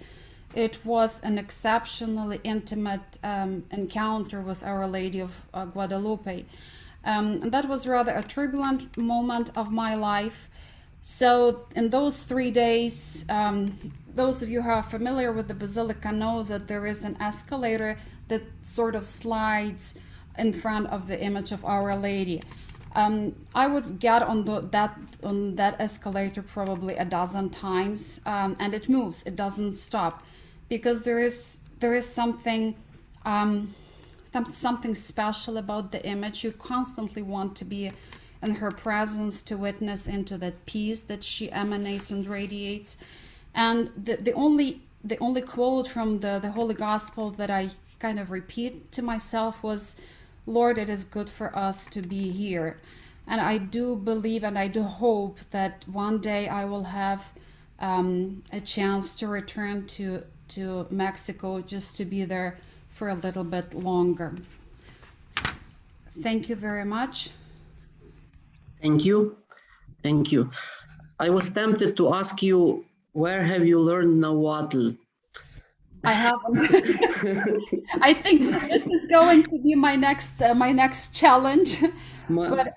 it was an exceptionally intimate encounter with Our Lady of Guadalupe. And that was rather a turbulent moment of my life. So in those 3 days, those of you who are familiar with the Basilica know that there is an escalator that sort of slides in front of the image of Our Lady. I would get on that escalator probably a dozen times, and it moves. It doesn't stop, because there is something something special about the image. You constantly want to be in her presence to witness into that peace that she emanates and radiates. And the only quote from the Holy Gospel that I kind of repeat to myself was, "Lord, it is good for us to be here." And I do believe and I do hope that one day I will have a chance to return to Mexico, just to be there for a little bit longer. Thank you very much. Thank you. Thank you. I was tempted to ask you, where have you learned Nahuatl? I haven't. I think this is going to be my next challenge. But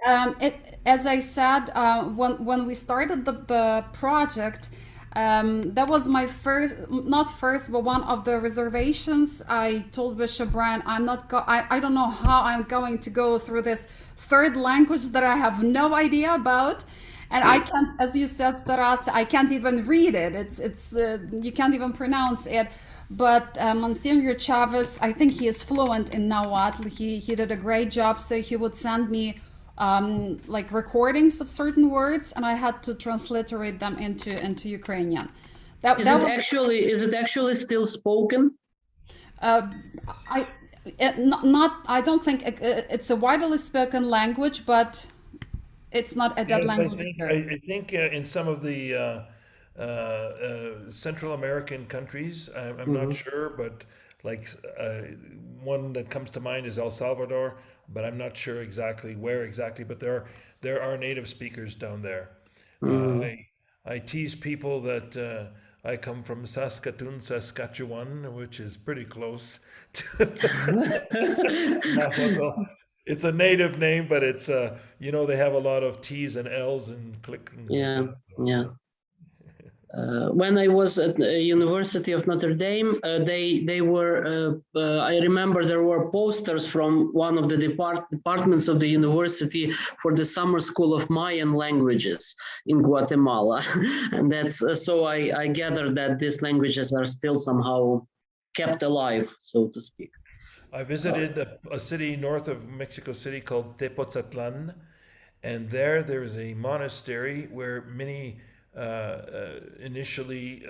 as I said, when we started the project, that was my but one of the reservations. I told Bishop Brian, I don't know how I'm going to go through this third language that I have no idea about. And I can't, as you said, Taras, I can't even read it. It's you can't even pronounce it. But Monsignor Chavez, I think he is fluent in Nahuatl. He did a great job. So he would send me like recordings of certain words, and I had to transliterate them into Ukrainian. Is it actually still spoken? I don't think it's a widely spoken language, but it's not a dead language. I think in some of the Central American countries, I'm not sure, but like one that comes to mind is El Salvador, but I'm not sure exactly where exactly, but there are native speakers down there. I tease people that I come from Saskatoon, Saskatchewan, which is pretty close to Navajo. It's a native name, but it's they have a lot of T's and L's and clicking. Yeah. When I was at the University of Notre Dame, they were. I remember there were posters from one of the departments of the university for the summer school of Mayan languages in Guatemala, and that's so I gathered that these languages are still somehow kept alive, so to speak. I visited a city north of Mexico City called Tepozatlan, and there's a monastery where many initially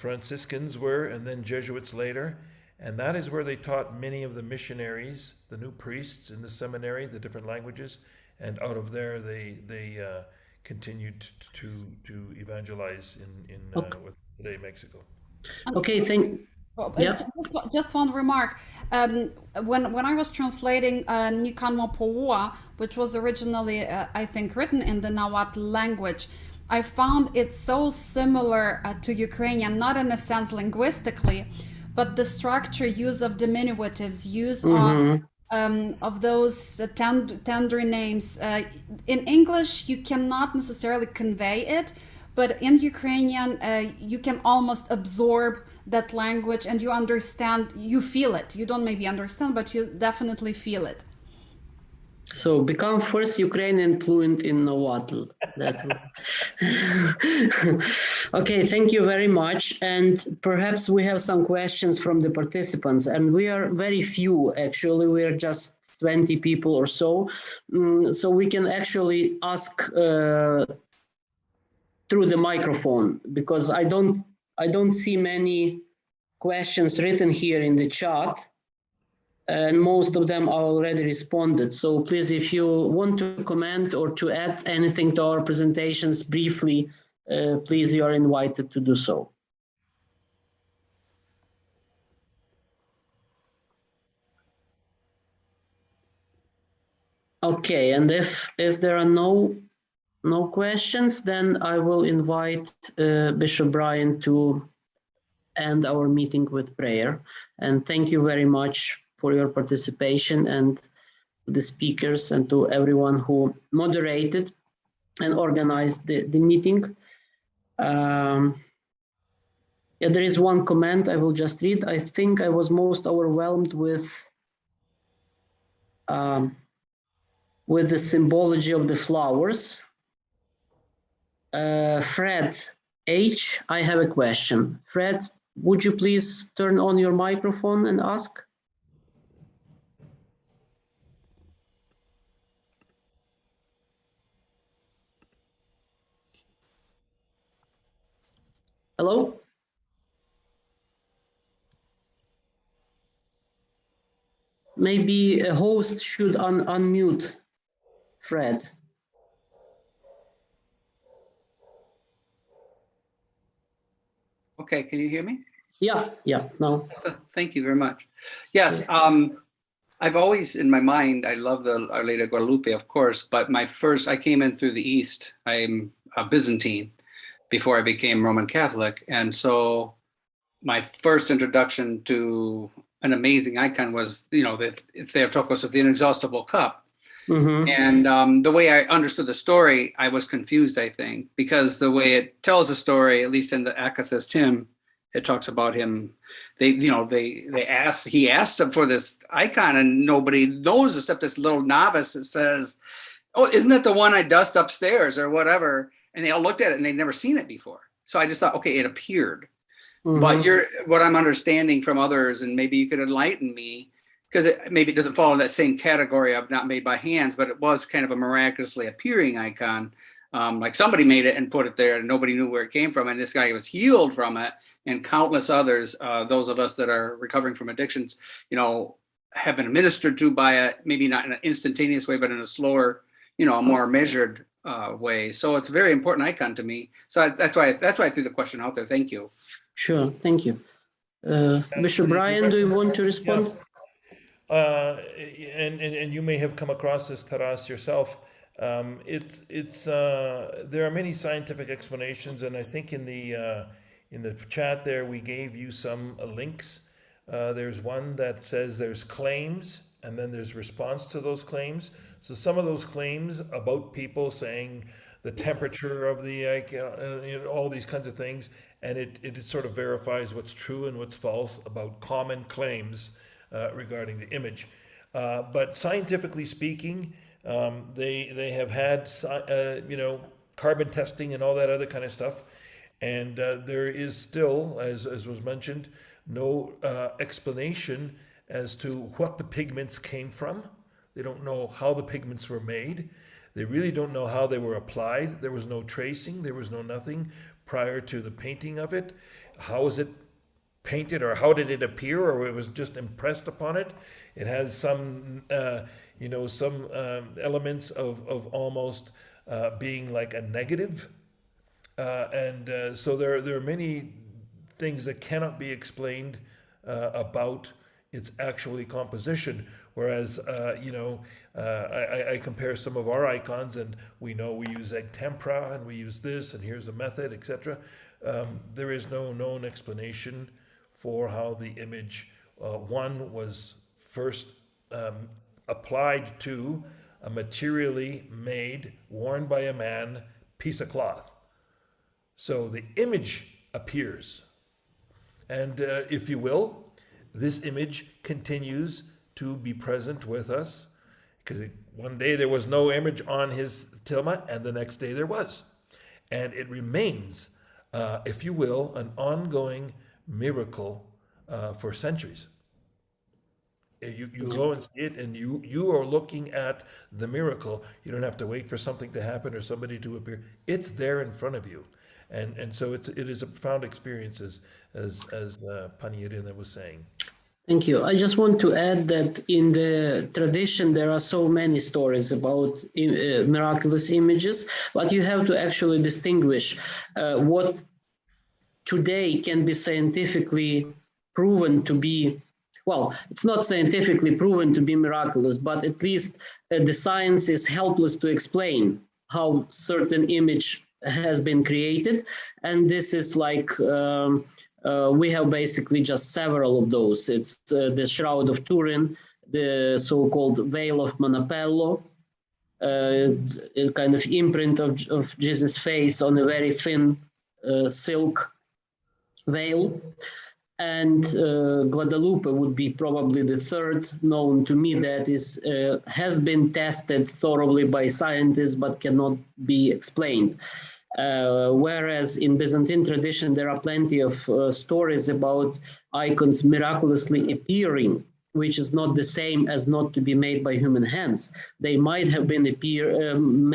Franciscans were, and then Jesuits later, and that is where they taught many of the missionaries, the new priests in the seminary, the different languages, and out of there they continued to evangelize in what today Mexico. Okay, Just one remark. When I was translating Nikan Mopoua, which was originally, I think, written in the Nahuatl language, I found it so similar to Ukrainian, not in a sense linguistically, but the structure, use of diminutives, use of those tender names. In English, you cannot necessarily convey it, but in Ukrainian, you can almost absorb that language, and you understand, you feel it. You don't maybe understand, but you definitely feel it. So become first Ukrainian fluent in Nahuatl. Okay, thank you very much. And perhaps we have some questions from the participants, and we are very few, actually. We are just 20 people or so. So we can actually ask through the microphone, because I don't see many questions written here in the chat, and most of them are already responded. So please, if you want to comment or to add anything to our presentations briefly, please, you are invited to do so. Okay, and if there are no questions, then I will invite Bishop Brian to end our meeting with prayer. And thank you very much for your participation, and to the speakers and to everyone who moderated and organized the meeting. Yeah, there is one comment I will just read. I think I was most overwhelmed with the symbology of the flowers. Fred H, I have a question. Fred, would you please turn on your microphone and ask? Hello? Maybe a host should unmute Fred. Okay, can you hear me? Yeah, no. Thank you very much. Yes, I've always, in my mind, I love the Our Lady of Guadalupe, of course, but I came in through the East. I'm a Byzantine before I became Roman Catholic. And so my first introduction to an amazing icon was, the Theotokos of the Inexhaustible Cup. Mm-hmm. And the way I understood the story, I was confused, I think, because the way it tells the story, at least in the Akathist hymn, it talks about him. He asked them for this icon, and nobody knows except this little novice that says, "Oh, isn't that the one I dust upstairs or whatever?" And they all looked at it and they'd never seen it before. So I just thought, okay, it appeared. Mm-hmm. But what I'm understanding from others, and maybe you could enlighten me, because maybe it doesn't fall in that same category of not made by hands, but it was kind of a miraculously appearing icon. Like somebody made it and put it there and nobody knew where it came from. And this guy was healed from it, and countless others, those of us that are recovering from addictions, have been ministered to by it, maybe not in an instantaneous way, but in a slower, a more measured way. So it's a very important icon to me. So that's why I threw the question out there. Thank you. Sure, thank you. Bishop Brian, do you want to respond? Yeah. And you may have come across this, Taras, yourself. There are many scientific explanations, and I think in the chat there we gave you some links. There's one that says there's claims, and then there's response to those claims. So some of those claims about people saying the temperature of the all these kinds of things, and it sort of verifies what's true and what's false about common claims regarding the image. But scientifically speaking, they have had carbon testing and all that other kind of stuff, and there is still, as was mentioned, no explanation as to what the pigments came from. They don't know how the pigments were made. They really don't know how they were applied. There was no tracing. There was no nothing prior to the painting of it. How was it painted, or how did it appear, or it was just impressed upon it? It has some elements of almost being like a negative, and so there are many things that cannot be explained about its actually composition. Whereas I compare some of our icons, and we know we use egg tempera and we use this, and here's the method, etc. There is no known explanation for how the image one was first applied to a materially made, worn by a man, piece of cloth. So the image appears, and if you will, this image continues to be present with us, because one day there was no image on his tilma, and the next day there was, and it remains, if you will, an ongoing miracle for centuries. You go and see it, and you are looking at the miracle. You don't have to wait for something to happen or somebody to appear. It's there in front of you, and so it is a profound experience, as Pani Irina was saying. Thank you. I just want to add that in the tradition there are so many stories about miraculous images, but you have to actually distinguish what today can be scientifically proven to be well, it's not scientifically proven to be miraculous, but at least the science is helpless to explain how certain image has been created. And this is like, we have basically just several of those. It's the Shroud of Turin, the so-called Veil of Manapello, a kind of imprint of Jesus' face on a very thin silk veil. And Guadalupe would be probably the third known to me that is has been tested thoroughly by scientists but cannot be explained. Whereas in Byzantine tradition, there are plenty of stories about icons miraculously appearing, which is not the same as not to be made by human hands. They might have been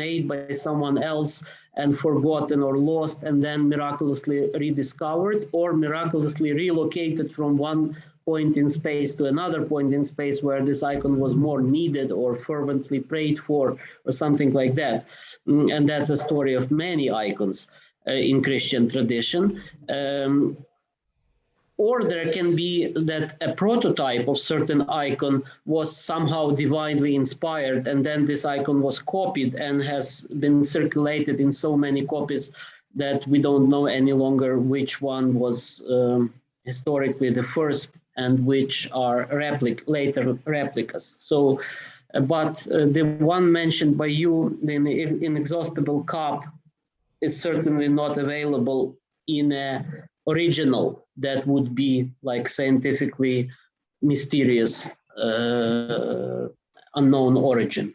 made by someone else and forgotten or lost and then miraculously rediscovered or miraculously relocated from one point in space to another point in space where this icon was more needed or fervently prayed for or something like that. And that's a story of many icons in Christian tradition. Or there can be that a prototype of certain icon was somehow divinely inspired, and then this icon was copied and has been circulated in so many copies that we don't know any longer which one was historically the first and which are later replicas. So, but the one mentioned by you, the Inexhaustible Cup, is certainly not available in a original that would be like scientifically mysterious, unknown origin.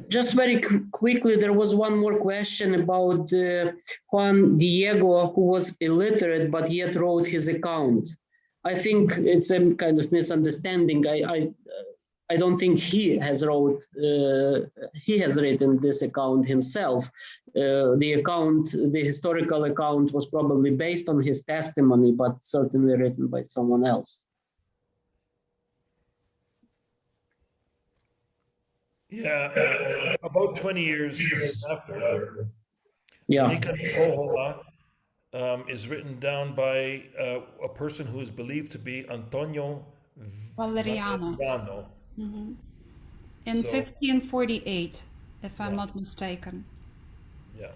Just very quickly, there was one more question about Juan Diego, who was illiterate but yet wrote his account. I think it's a kind of misunderstanding. I don't think he has written this account himself. The historical account was probably based on his testimony, but certainly written by someone else. Yeah, about 20 years after, Yeah. Nican is written down by a person who is believed to be Antonio Valeriano. Valeriano. In So- 1548, if I'm Yeah. not mistaken. Yeah.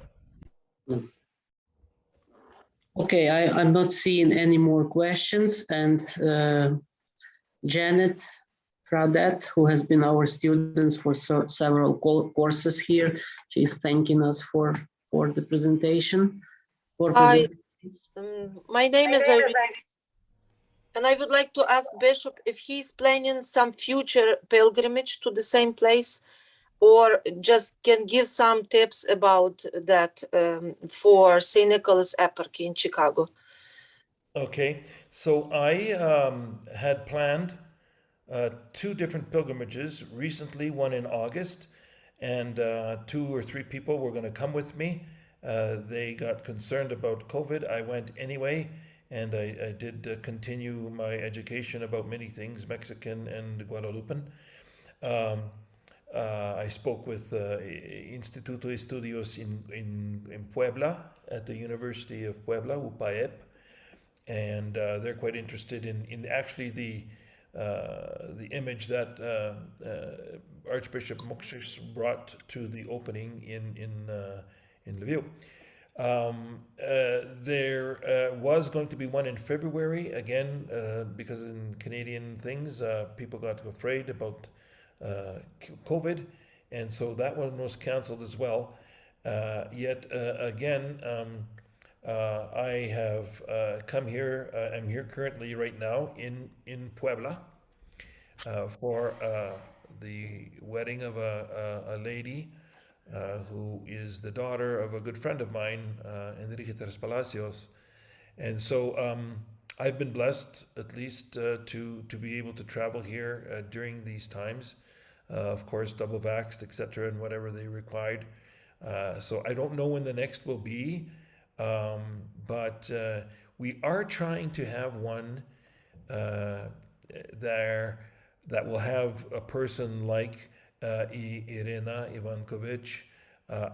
Okay, I'm not seeing any more questions. And Janet Fradet, who has been our students for several courses here, she's thanking us for the presentation. Hi, my name is Irene, and I would like to ask Bishop if he's planning some future pilgrimage to the same place, or just can give some tips about that for St. Nicholas Eparchy in Chicago. Okay, so I had planned 2 different pilgrimages recently, one in August, and 2 or 3 people were going to come with me. They got concerned about COVID. I went anyway, and I did continue my education about many things, Mexican and Guadalupan. I spoke with Instituto de Estudios in Puebla at the University of Puebla, UPAEP, and they're quite interested in actually the image that Archbishop Mokshis brought to the opening in Lviv. There was going to be one in February, again, because in Canadian things, people got afraid about COVID, and so that one was canceled as well. Yet again, I have come here. I'm here currently right now in Puebla for the wedding of a lady who is the daughter of a good friend of mine, Enrique Teres Palacios. And so I've been blessed at least to be able to travel here during these times. Of course, double vaxxed, etc., and whatever they required. So I don't know when the next will be, but we are trying to have one there that will have a person like Irina Ivankovich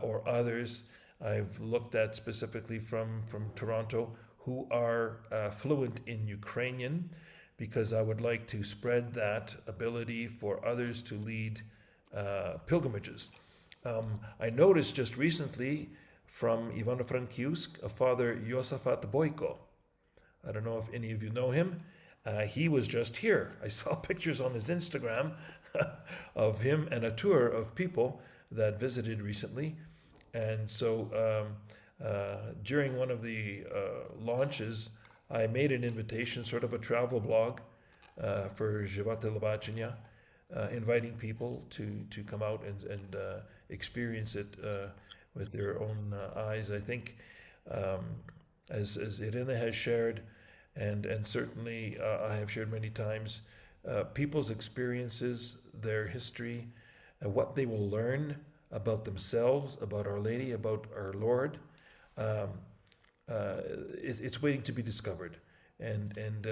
or others I've looked at specifically from Toronto who are fluent in Ukrainian, because I would like to spread that ability for others to lead pilgrimages. I noticed just recently from Ivano-Frankivsk, a Father Josafat Boyko. I don't know if any of you know him. He was just here. I saw pictures on his Instagram of him and a tour of people that visited recently. And so during one of the launches, I made an invitation, sort of a travel blog for Żywa Telebacenia, inviting people to come out and experience it with their own eyes. I think, as Irina has shared, and certainly I have shared many times, people's experiences, their history, what they will learn about themselves, about Our Lady, about our Lord, it's waiting to be discovered. And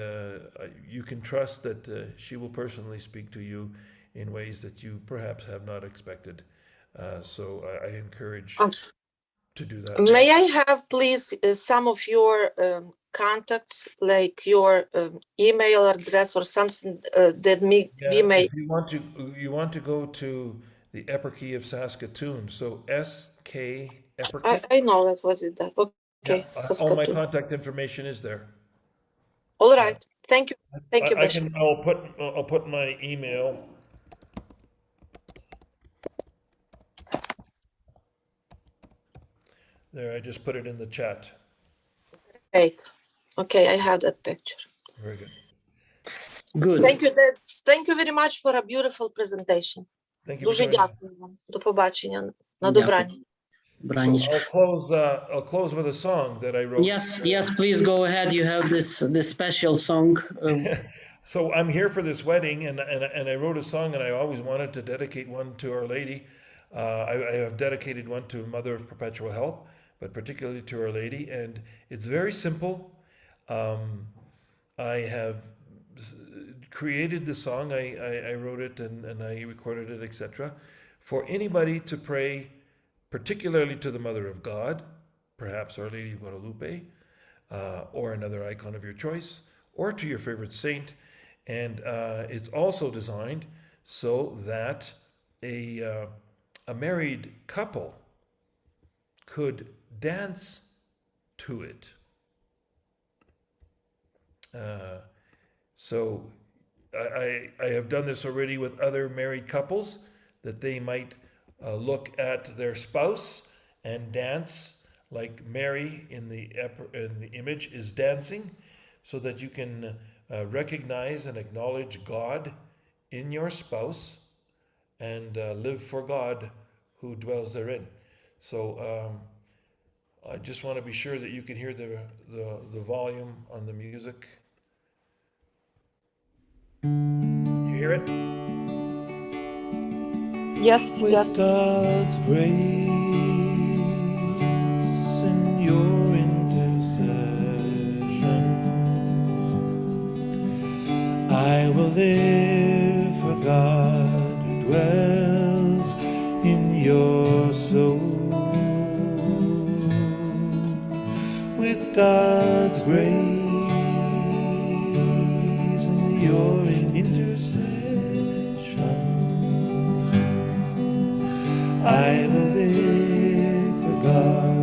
you can trust that she will personally speak to you in ways that you perhaps have not expected. So I encourage to do that. May I have, please, some of your contacts, like your email address or something that we may. If you want to go to the Eparchy of Saskatoon, so SK Eparchy. I know that was it. That okay. Yeah, all my contact information is there. All right. Thank you. Thank you, Bishop. I'll put my email. There, I just put it in the chat. Great. Okay, I have that picture. Very good. Good. Thank you. Thank you very much for a beautiful presentation. Thank you. Дуже дякую вам. До побачення. На добраніч. Branic. I'll close with a song that I wrote. Yes, please go ahead. You have this special song. So I'm here for this wedding, and I wrote a song, and I always wanted to dedicate one to Our Lady. I have dedicated one to Mother of Perpetual Help, but particularly to Our Lady, and it's very simple. I have created the song, I wrote it and I recorded it, etc., for anybody to pray, particularly to the Mother of God, perhaps Our Lady of Guadalupe, or another icon of your choice, or to your favorite saint. And it's also designed so that a married couple could dance to it. So I have done this already with other married couples, that they might look at their spouse and dance like Mary in the image is dancing, so that you can recognize and acknowledge God in your spouse and live for God who dwells therein. So I just want to be sure that you can hear the volume on the music. You hear it? Yes, With yes. God's grace and your intercession, I will live for God who dwells in your soul. With God's grace and your intercession, I will live for God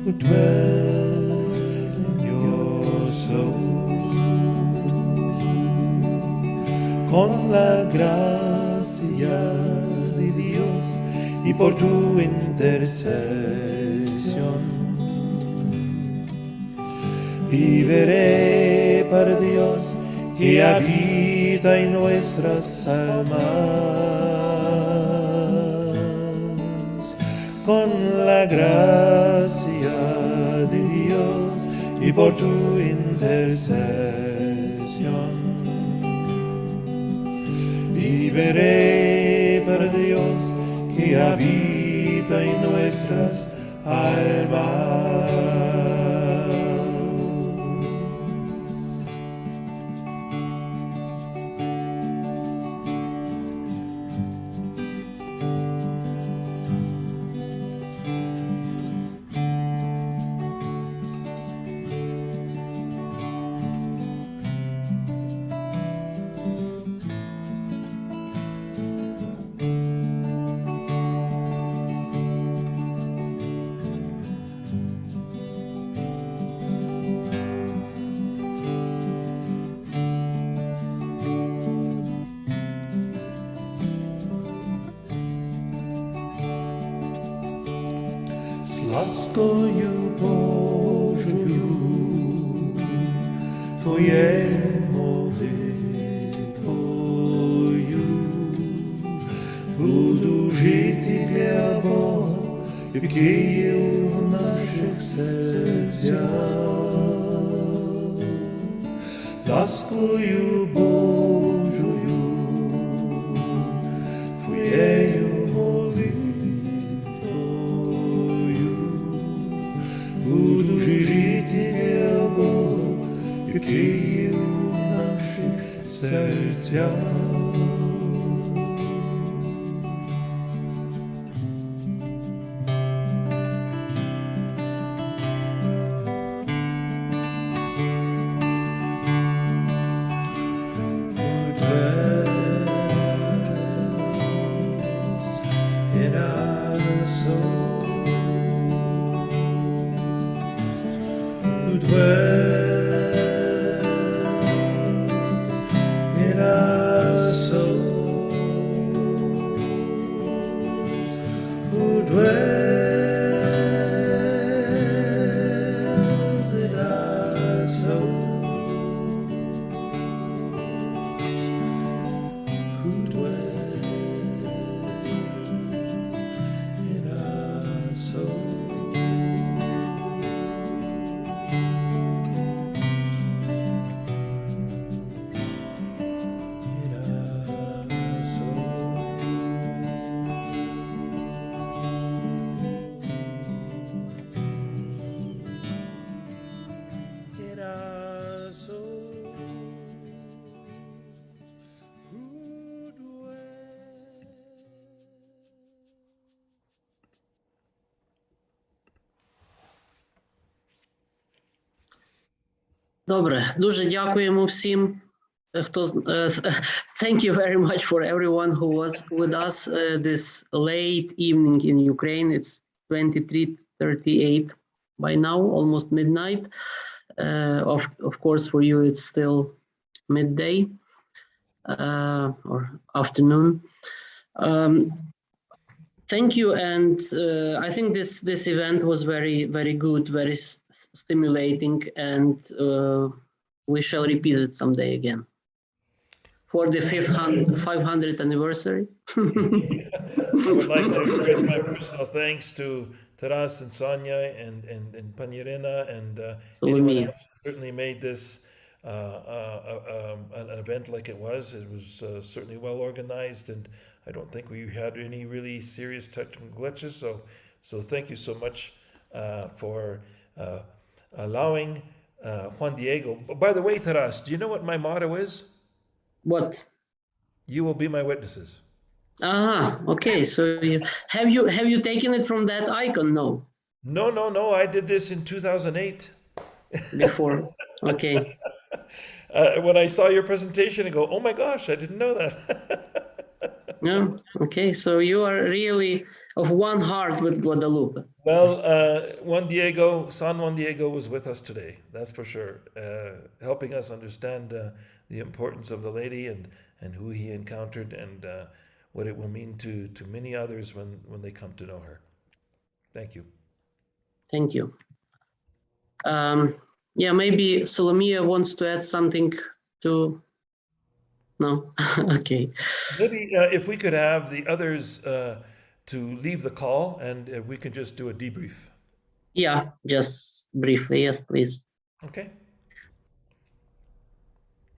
who dwells in your soul. Con la gracia de Dios y por tu intercesión, viviré para Dios que habita en nuestras almas. Con la gracia de Dios y por tu intercesión, viviré para Dios que habita en nuestras almas. Ласкою Божою, Твоєю молитвою, буду жити для Бога, який є в наших серцях. Ласкою Божою, Твоєю молитвою, буду жити для Бога, який є в наших серцях. Добре, дуже дякуємо всім. Thank you very much for everyone who was with us this late evening in Ukraine. It's 23:38 by now, almost midnight. Of course, for you, it's still midday or afternoon. Thank you, and I think this event was very good, very stimulating, and we shall repeat it someday again for the 500th anniversary. I would like to express my personal thanks to Taras and Sonia and Panirina and anyone else who certainly made this an event like it was. It was certainly well organized, and I don't think we had any really serious technical glitches. So thank you so much for allowing Juan Diego. By the way, Taras, do you know what my motto is? What? You will be my witnesses. Okay. So have you taken it from that icon? No. No. I did this in 2008. Before. Okay. When I saw your presentation, I go, oh my gosh, I didn't know that. Yeah. Okay. So you are really of one heart with Guadalupe. Well, San Juan Diego was with us today. That's for sure. Helping us understand the importance of the lady and who he encountered and what it will mean to many others when they come to know her. Thank you. Thank you. Yeah, maybe Solomia wants to add something to... No? Okay. Maybe if we could have the others to leave the call and we can just do a debrief. Yeah, just briefly. Yes, please. Okay.